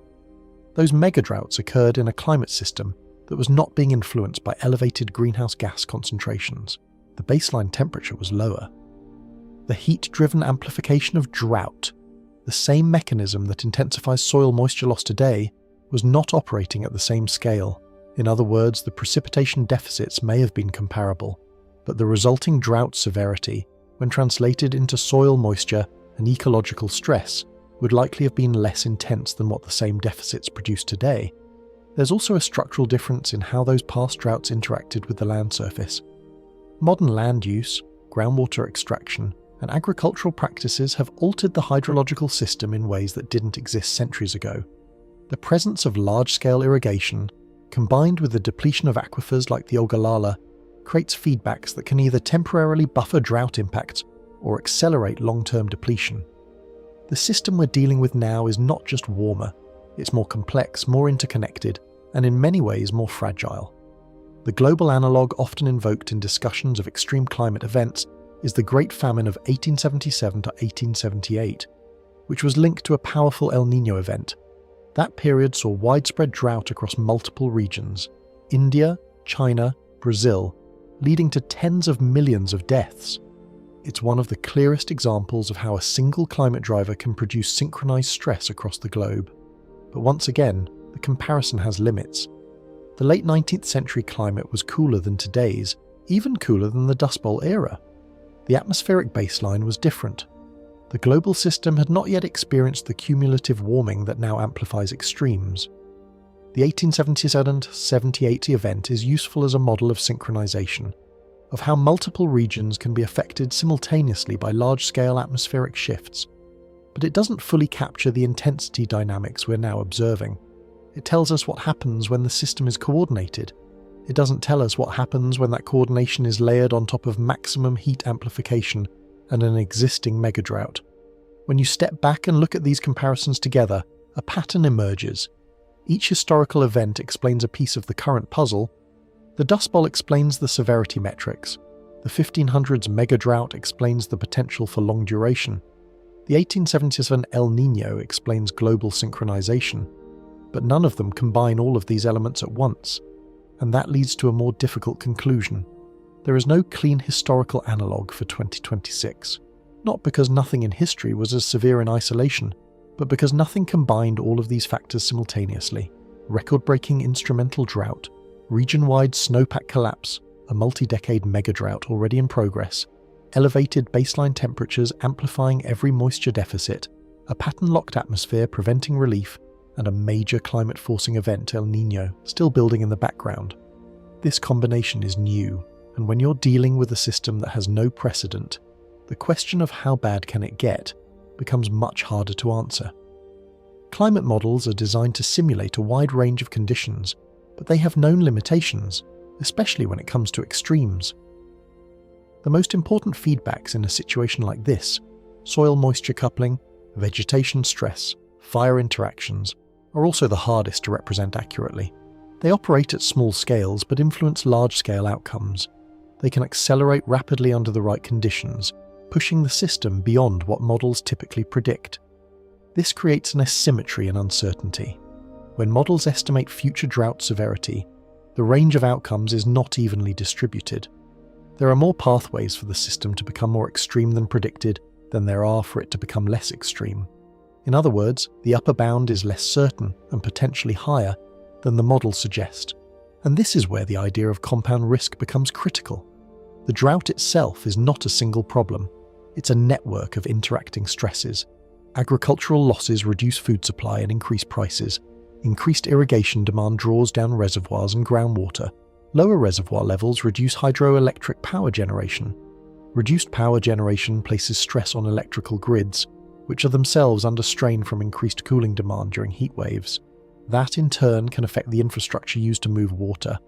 Speaker 1: Those megadroughts occurred in a climate system that was not being influenced by elevated greenhouse gas concentrations. The baseline temperature was lower. The heat-driven amplification of drought, the same mechanism that intensifies soil moisture loss today, was not operating at the same scale. In other words, the precipitation deficits may have been comparable, but the resulting drought severity, when translated into soil moisture and ecological stress, would likely have been less intense than what the same deficits produce today. There's also a structural difference in how those past droughts interacted with the land surface. Modern land use, groundwater extraction, and agricultural practices have altered the hydrological system in ways that didn't exist centuries ago. The presence of large-scale irrigation, combined with the depletion of aquifers like the Ogallala, creates feedbacks that can either temporarily buffer drought impacts or accelerate long-term depletion. The system we're dealing with now is not just warmer, it's more complex, more interconnected, and in many ways more fragile. The global analogue often invoked in discussions of extreme climate events is the Great Famine of 1877 to 1878, which was linked to a powerful El Nino event. That period saw widespread drought across multiple regions, India, China, Brazil, leading to tens of millions of deaths. It's one of the clearest examples of how a single climate driver can produce synchronized stress across the globe. But once again, the comparison has limits. The late 19th century climate was cooler than today's, even cooler than the Dust Bowl era. The atmospheric baseline was different. The global system had not yet experienced the cumulative warming that now amplifies extremes. The 1877-70-80 event is useful as a model of synchronization, of how multiple regions can be affected simultaneously by large-scale atmospheric shifts. But it doesn't fully capture the intensity dynamics we're now observing. It tells us what happens when the system is coordinated. It doesn't tell us what happens when that coordination is layered on top of maximum heat amplification and an existing megadrought. When you step back and look at these comparisons together, a pattern emerges. Each historical event explains a piece of the current puzzle. The Dust Bowl explains the severity metrics. The 1500s megadrought explains the potential for long duration. The 1877 El Nino explains global synchronization. But none of them combine all of these elements at once, and that leads to a more difficult conclusion. There is no clean historical analogue for 2026, not because nothing in history was as severe in isolation, but because nothing combined all of these factors simultaneously. Record-breaking instrumental drought, region-wide snowpack collapse, a multi-decade megadrought already in progress, elevated baseline temperatures amplifying every moisture deficit, a pattern-locked atmosphere preventing relief, and a major climate-forcing event, El Nino, still building in the background. This combination is new, and when you're dealing with a system that has no precedent, the question of how bad can it get becomes much harder to answer. Climate models are designed to simulate a wide range of conditions, but they have known limitations, especially when it comes to extremes. The most important feedbacks in a situation like this, soil moisture coupling, vegetation stress, fire interactions, are also the hardest to represent accurately. They operate at small scales but influence large-scale outcomes. They can accelerate rapidly under the right conditions, pushing the system beyond what models typically predict. This creates an asymmetry and uncertainty. When models estimate future drought severity, the range of outcomes is not evenly distributed. There are more pathways for the system to become more extreme than predicted than there are for it to become less extreme. In other words, the upper bound is less certain and potentially higher than the models suggest. And this is where the idea of compound risk becomes critical. The drought itself is not a single problem. It's a network of interacting stresses. Agricultural losses reduce food supply and increase prices. Increased irrigation demand draws down reservoirs and groundwater. Lower reservoir levels reduce hydroelectric power generation. Reduced power generation places stress on electrical grids, which are themselves under strain from increased cooling demand during heat waves. That in turn can affect the infrastructure used to move water: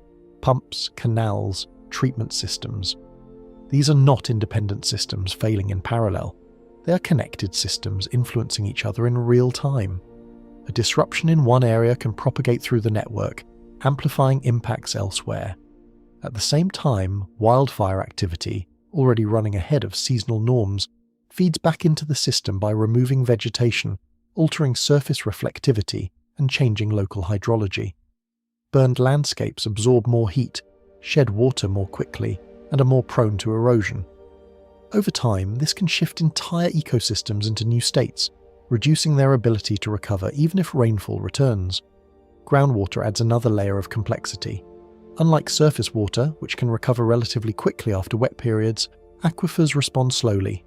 Speaker 1: pumps, canals, treatment systems. These are not independent systems failing in parallel. They are connected systems influencing each other in real time. A disruption in one area can propagate through the network, amplifying impacts elsewhere. At the same time, wildfire activity, already running ahead of seasonal norms, feeds back into the system by removing vegetation, altering surface reflectivity, and changing local hydrology. Burned landscapes absorb more heat, shed water more quickly, and are more prone to erosion. Over time, this can shift entire ecosystems into new states, reducing their ability to recover even if rainfall returns. Groundwater adds another layer of complexity. Unlike surface water, which can recover relatively quickly after wet periods, aquifers respond slowly.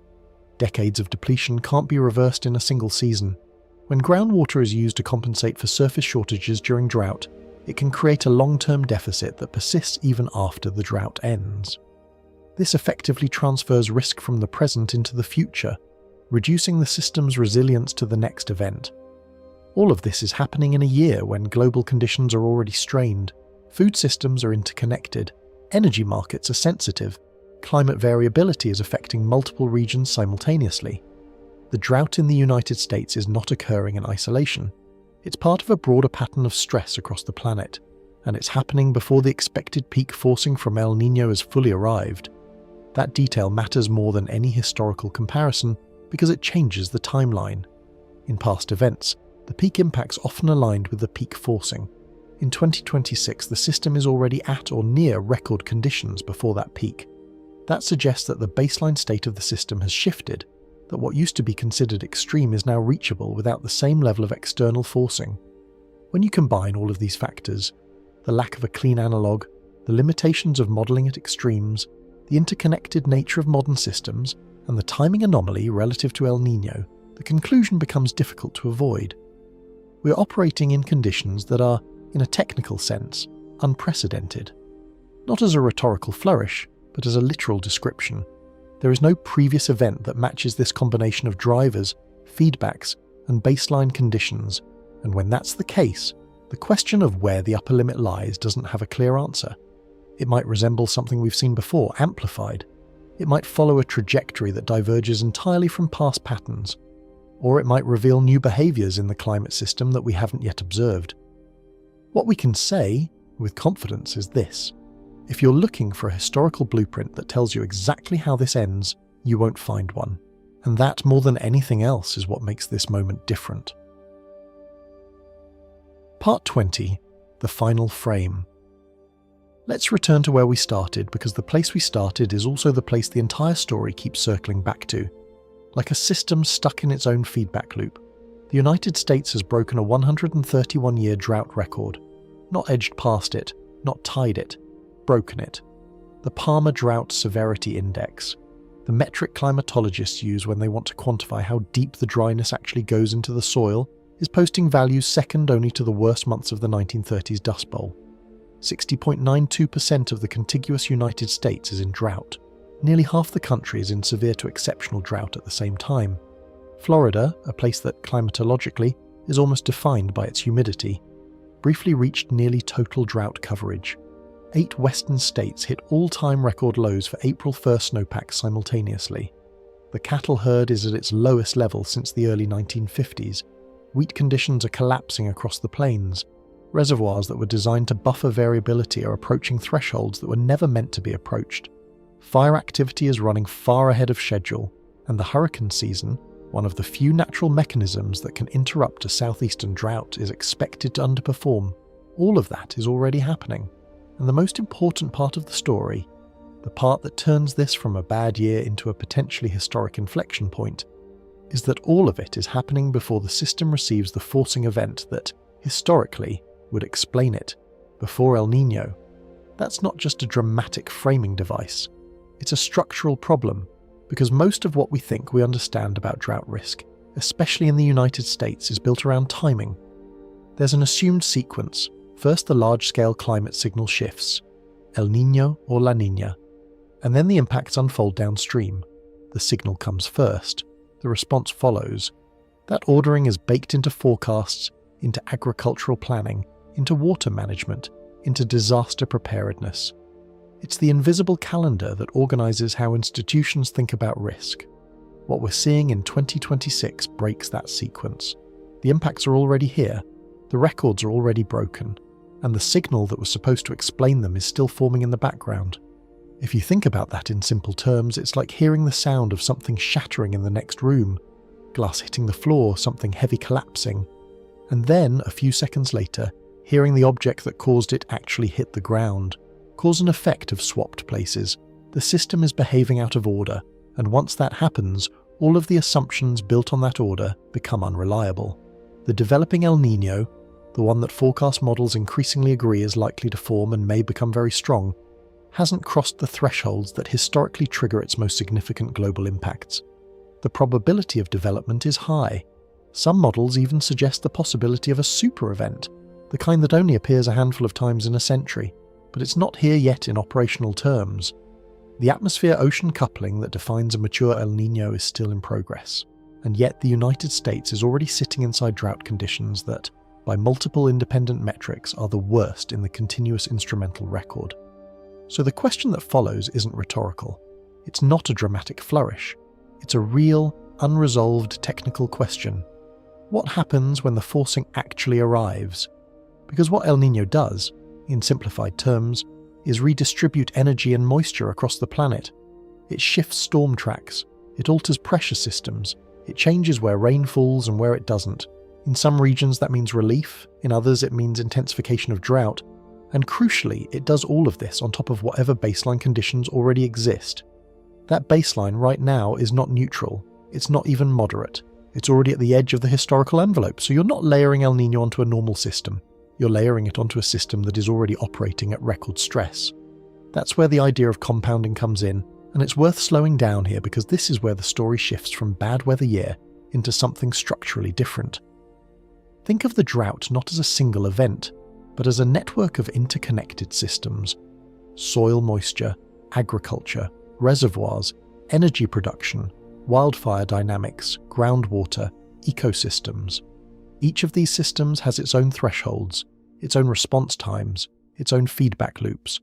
Speaker 1: Decades of depletion can't be reversed in a single season. When groundwater is used to compensate for surface shortages during drought, it can create a long-term deficit that persists even after the drought ends. This effectively transfers risk from the present into the future, reducing the system's resilience to the next event. All of this is happening in a year when global conditions are already strained, food systems are interconnected, energy markets are sensitive, climate variability is affecting multiple regions simultaneously. The drought in the United States is not occurring in isolation. It's part of a broader pattern of stress across the planet, and it's happening before the expected peak forcing from El Nino has fully arrived. That detail matters more than any historical comparison because it changes the timeline. In past events, the peak impacts often aligned with the peak forcing. In 2026, the system is already at or near record conditions before that peak. That suggests that the baseline state of the system has shifted, that what used to be considered extreme is now reachable without the same level of external forcing. When you combine all of these factors, the lack of a clean analogue, the limitations of modelling at extremes, the interconnected nature of modern systems, and the timing anomaly relative to El Nino, the conclusion becomes difficult to avoid. We're operating in conditions that are, in a technical sense, unprecedented. Not as a rhetorical flourish, but as a literal description. There is no previous event that matches this combination of drivers, feedbacks, and baseline conditions, and when that's the case, the question of where the upper limit lies doesn't have a clear answer. It might resemble something we've seen before, amplified. It might follow a trajectory that diverges entirely from past patterns. Or it might reveal new behaviours in the climate system that we haven't yet observed. What we can say, with confidence, is this. If you're looking for a historical blueprint that tells you exactly how this ends, you won't find one. And that, more than anything else, is what makes this moment different. Part 20. The Final Frame. Let's return to where we started, because the place we started is also the place the entire story keeps circling back to. Like a system stuck in its own feedback loop, the United States has broken a 131-year drought record. Not edged past it, not tied it, broken it. The Palmer Drought Severity Index. the metric climatologists use when they want to quantify how deep the dryness actually goes into the soil, is posting values second only to the worst months of the 1930s Dust Bowl. 60.92% of the contiguous United States is in drought. Nearly half the country is in severe to exceptional drought at the same time. Florida, a place that climatologically is almost defined by its humidity, briefly reached nearly total drought coverage. 8 western states hit all-time record lows for April 1st snowpack simultaneously. The cattle herd is at its lowest level since the early 1950s. Wheat conditions are collapsing across the plains. Reservoirs that were designed to buffer variability are approaching thresholds that were never meant to be approached. Fire activity is running far ahead of schedule, and the hurricane season, one of the few natural mechanisms that can interrupt a southeastern drought, is expected to underperform. All of that is already happening. And the most important part of the story, the part that turns this from a bad year into a potentially historic inflection point, is that all of it is happening before the system receives the forcing event that, historically, would explain it, before El Nino. That's not just a dramatic framing device. It's a structural problem, because most of what we think we understand about drought risk, especially in the United States, is built around timing. There's an assumed sequence. First, the large-scale climate signal shifts, El Nino or La Niña, and then the impacts unfold downstream. The signal comes first, the response follows. That ordering is baked into forecasts, into agricultural planning, into water management, into disaster preparedness. It's the invisible calendar that organizes how institutions think about risk. What we're seeing in 2026 breaks that sequence. The impacts are already here, the records are already broken, and the signal that was supposed to explain them is still forming in the background. If you think about that in simple terms, it's like hearing the sound of something shattering in the next room, glass hitting the floor, something heavy collapsing, and then, a few seconds later, hearing the object that caused it actually hit the ground. Cause and effect have swapped places. The system is behaving out of order, and once that happens, all of the assumptions built on that order become unreliable. The developing El Nino, the one that forecast models increasingly agree is likely to form and may become very strong, hasn't crossed the thresholds that historically trigger its most significant global impacts. The probability of development is high. Some models even suggest the possibility of a super event, the kind that only appears a handful of times in a century, but it's not here yet in operational terms. The atmosphere-ocean coupling that defines a mature El Nino is still in progress, and yet the United States is already sitting inside drought conditions that, by multiple independent metrics, are the worst in the continuous instrumental record. So the question that follows isn't rhetorical. It's not a dramatic flourish. It's a real, unresolved technical question. What happens when the forcing actually arrives? Because what El Nino does, in simplified terms, is redistribute energy and moisture across the planet. It shifts storm tracks, it alters pressure systems, it changes where rain falls and where it doesn't. In some regions that means relief, in others it means intensification of drought, and crucially it does all of this on top of whatever baseline conditions already exist. That baseline right now is not neutral, it's not even moderate, it's already at the edge of the historical envelope, so you're not layering El Nino onto a normal system, you're layering it onto a system that is already operating at record stress. That's where the idea of compounding comes in, and it's worth slowing down here because this is where the story shifts from bad weather year into something structurally different. Think of the drought not as a single event, but as a network of interconnected systems. Soil moisture, agriculture, reservoirs, energy production, wildfire dynamics, groundwater, ecosystems. Each of these systems has its own thresholds, its own response times, its own feedback loops,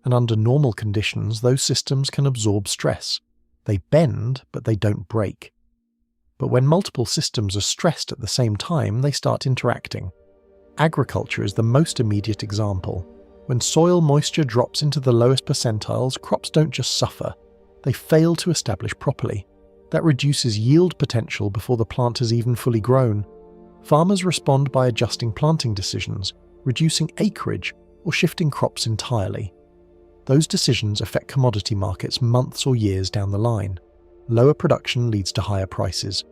Speaker 1: and under normal conditions those systems can absorb stress. They bend, but they don't break. But when multiple systems are stressed at the same time, they start interacting. Agriculture is the most immediate example. When soil moisture drops into the lowest percentiles, crops don't just suffer, they fail to establish properly. That reduces yield potential before the plant has even fully grown. Farmers respond by adjusting planting decisions, reducing acreage, or shifting crops entirely. Those decisions affect commodity markets months or years down the line. Lower production leads to higher prices.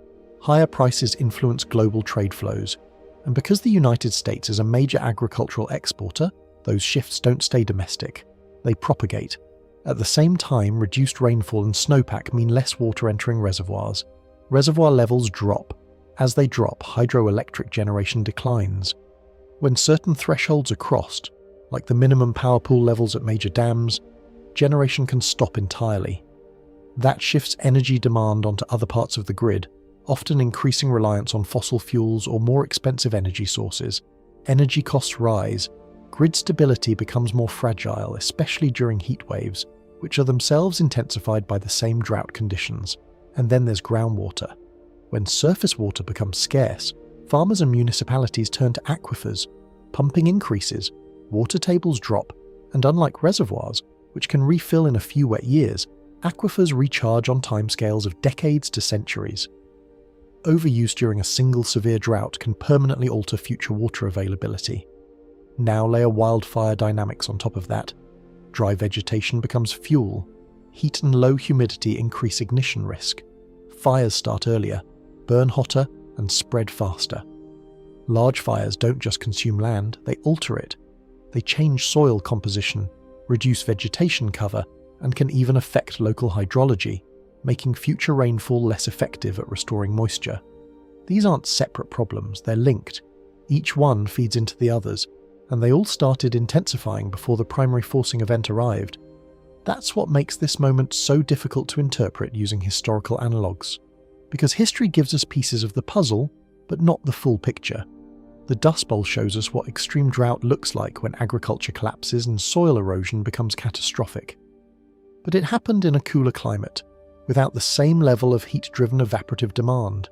Speaker 1: Higher prices influence global trade flows. And because the United States is a major agricultural exporter, those shifts don't stay domestic. They propagate. At the same time, reduced rainfall and snowpack mean less water entering reservoirs. Reservoir levels drop. As they drop, hydroelectric generation declines. When certain thresholds are crossed, like the minimum power pool levels at major dams, generation can stop entirely. That shifts energy demand onto other parts of the grid, often increasing reliance on fossil fuels or more expensive energy sources. Energy costs rise. Grid stability becomes more fragile, especially during heat waves, which are themselves intensified by the same drought conditions. And then there's groundwater. When surface water becomes scarce, farmers and municipalities turn to aquifers. Pumping increases, water tables drop, and unlike reservoirs, which can refill in a few wet years, aquifers recharge on timescales of decades to centuries. Overuse during a single severe drought can permanently alter future water availability. Now layer wildfire dynamics on top of that. Dry vegetation becomes fuel. Heat and low humidity increase ignition risk. Fires start earlier, burn hotter, and spread faster. Large fires don't just consume land, they alter it. They change soil composition, reduce vegetation cover, and can even affect local hydrology, making future rainfall less effective at restoring moisture. These aren't separate problems, they're linked. Each one feeds into the others, and they all started intensifying before the primary forcing event arrived. That's what makes this moment so difficult to interpret using historical analogues. Because history gives us pieces of the puzzle, but not the full picture. The Dust Bowl shows us what extreme drought looks like when agriculture collapses and soil erosion becomes catastrophic. But it happened in a cooler climate, without the same level of heat-driven evaporative demand.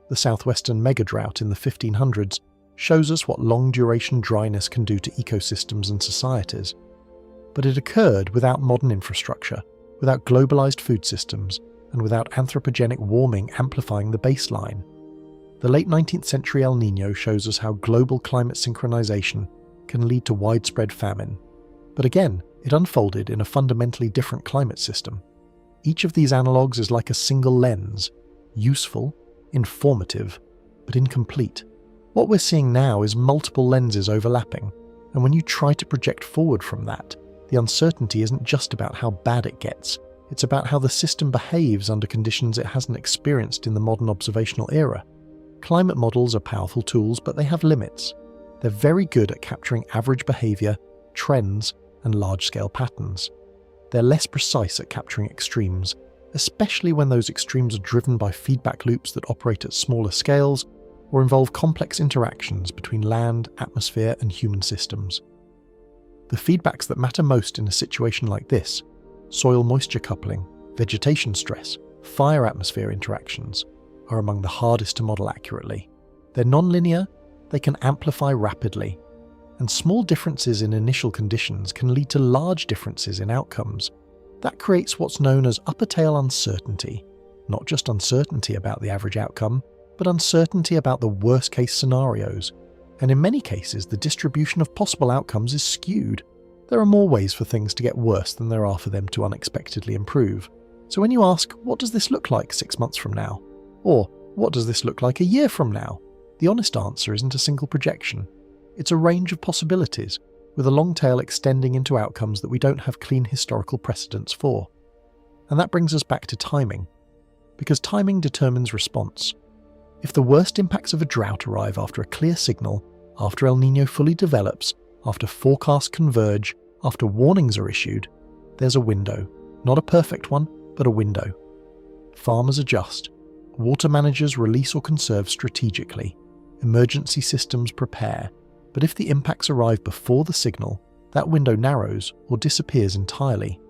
Speaker 1: The southwestern megadrought in the 1500s shows us what long-duration dryness can do to ecosystems and societies. But it occurred without modern infrastructure, without globalized food systems, and without anthropogenic warming amplifying the baseline. The late 19th century El Nino shows us how global climate synchronization can lead to widespread famine. But again, it unfolded in a fundamentally different climate system. Each of these analogues is like a single lens, useful, informative, but incomplete. What we're seeing now is multiple lenses overlapping, and when you try to project forward from that, the uncertainty isn't just about how bad it gets, it's about how the system behaves under conditions it hasn't experienced in the modern observational era. Climate models are powerful tools, but they have limits. They're very good at capturing average behavior, trends, and large-scale patterns. They're less precise at capturing extremes, especially when those extremes are driven by feedback loops that operate at smaller scales or involve complex interactions between land, atmosphere, and human systems. The feedbacks that matter most in a situation like this, soil moisture coupling, vegetation stress, fire-atmosphere interactions, are among the hardest to model accurately. They're non-linear, they can amplify rapidly, and small differences in initial conditions can lead to large differences in outcomes. That creates what's known as upper tail uncertainty, not just uncertainty about the average outcome, but uncertainty about the worst-case scenarios. And in many cases, the distribution of possible outcomes is skewed. There are more ways for things to get worse than there are for them to unexpectedly improve. So when you ask, what does this look like 6 months from now? Or, what does this look like a year from now? The honest answer isn't a single projection. It's a range of possibilities, with a long tail extending into outcomes that we don't have clean historical precedents for. And that brings us back to timing, because timing determines response. If the worst impacts of a drought arrive after a clear signal, after El Nino fully develops, after forecasts converge, after warnings are issued, there's a window. Not a perfect one, but a window. Farmers adjust. Water managers release or conserve strategically. Emergency systems prepare. But if the impacts arrive before the signal, that window narrows or disappears entirely.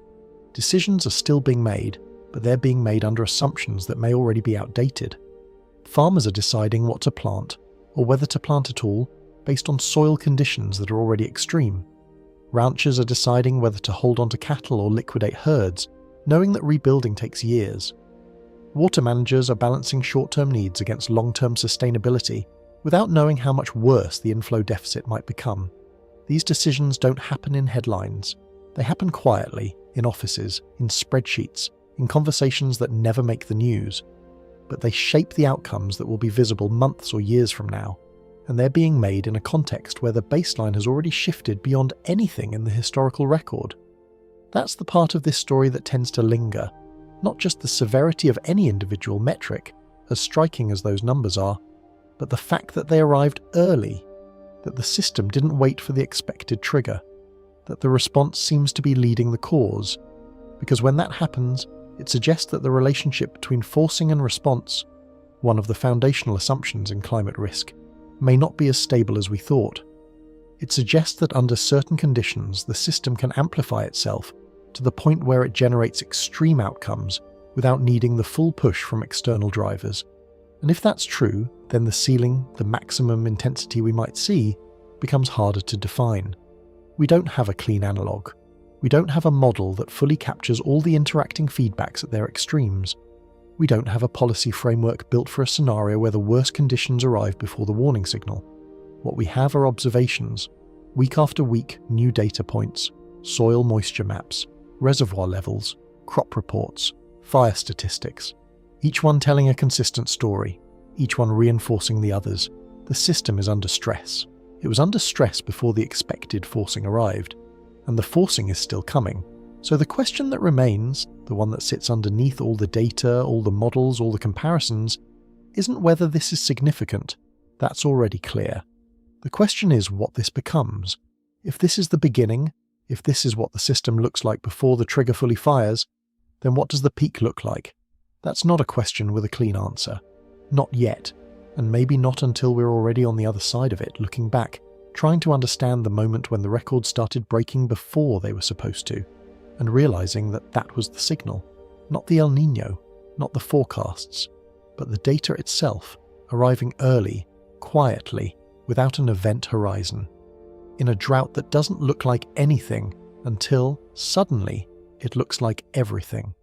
Speaker 1: Decisions are still being made, but they're being made under assumptions that may already be outdated. Farmers are deciding what to plant, or whether to plant at all, based on soil conditions that are already extreme. Ranchers are deciding whether to hold on to cattle or liquidate herds, knowing that rebuilding takes years. Water managers are balancing short-term needs against long-term sustainability, without knowing how much worse the inflow deficit might become. These decisions don't happen in headlines. They happen quietly, in offices, in spreadsheets, in conversations that never make the news. But they shape the outcomes that will be visible months or years from now, and they're being made in a context where the baseline has already shifted beyond anything in the historical record. That's the part of this story that tends to linger, not just the severity of any individual metric, as striking as those numbers are, but the fact that they arrived early, that the system didn't wait for the expected trigger, that the response seems to be leading the cause, because when that happens, it suggests that the relationship between forcing and response, one of the foundational assumptions in climate risk, may not be as stable as we thought. It suggests that under certain conditions, the system can amplify itself to the point where it generates extreme outcomes without needing the full push from external drivers. And if that's true, then the ceiling, the maximum intensity we might see, becomes harder to define. We don't have a clean analogue. We don't have a model that fully captures all the interacting feedbacks at their extremes. We don't have a policy framework built for a scenario where the worst conditions arrive before the warning signal. What we have are observations, week after week, new data points, soil moisture maps, reservoir levels, crop reports, fire statistics, each one telling a consistent story, each one reinforcing the others. The system is under stress. It was under stress before the expected forcing arrived, and the forcing is still coming. So the question that remains, the one that sits underneath all the data, all the models, all the comparisons, isn't whether this is significant. That's already clear. The question is what this becomes. If this is the beginning, if this is what the system looks like before the trigger fully fires, then what does the peak look like? That's not a question with a clean answer. Not yet, and maybe not until we're already on the other side of it, looking back, trying to understand the moment when the records started breaking before they were supposed to, and realizing that that was the signal, not the El Nino, not the forecasts, but the data itself, arriving early, quietly, without an event horizon, in a drought that doesn't look like anything until, suddenly, it looks like everything.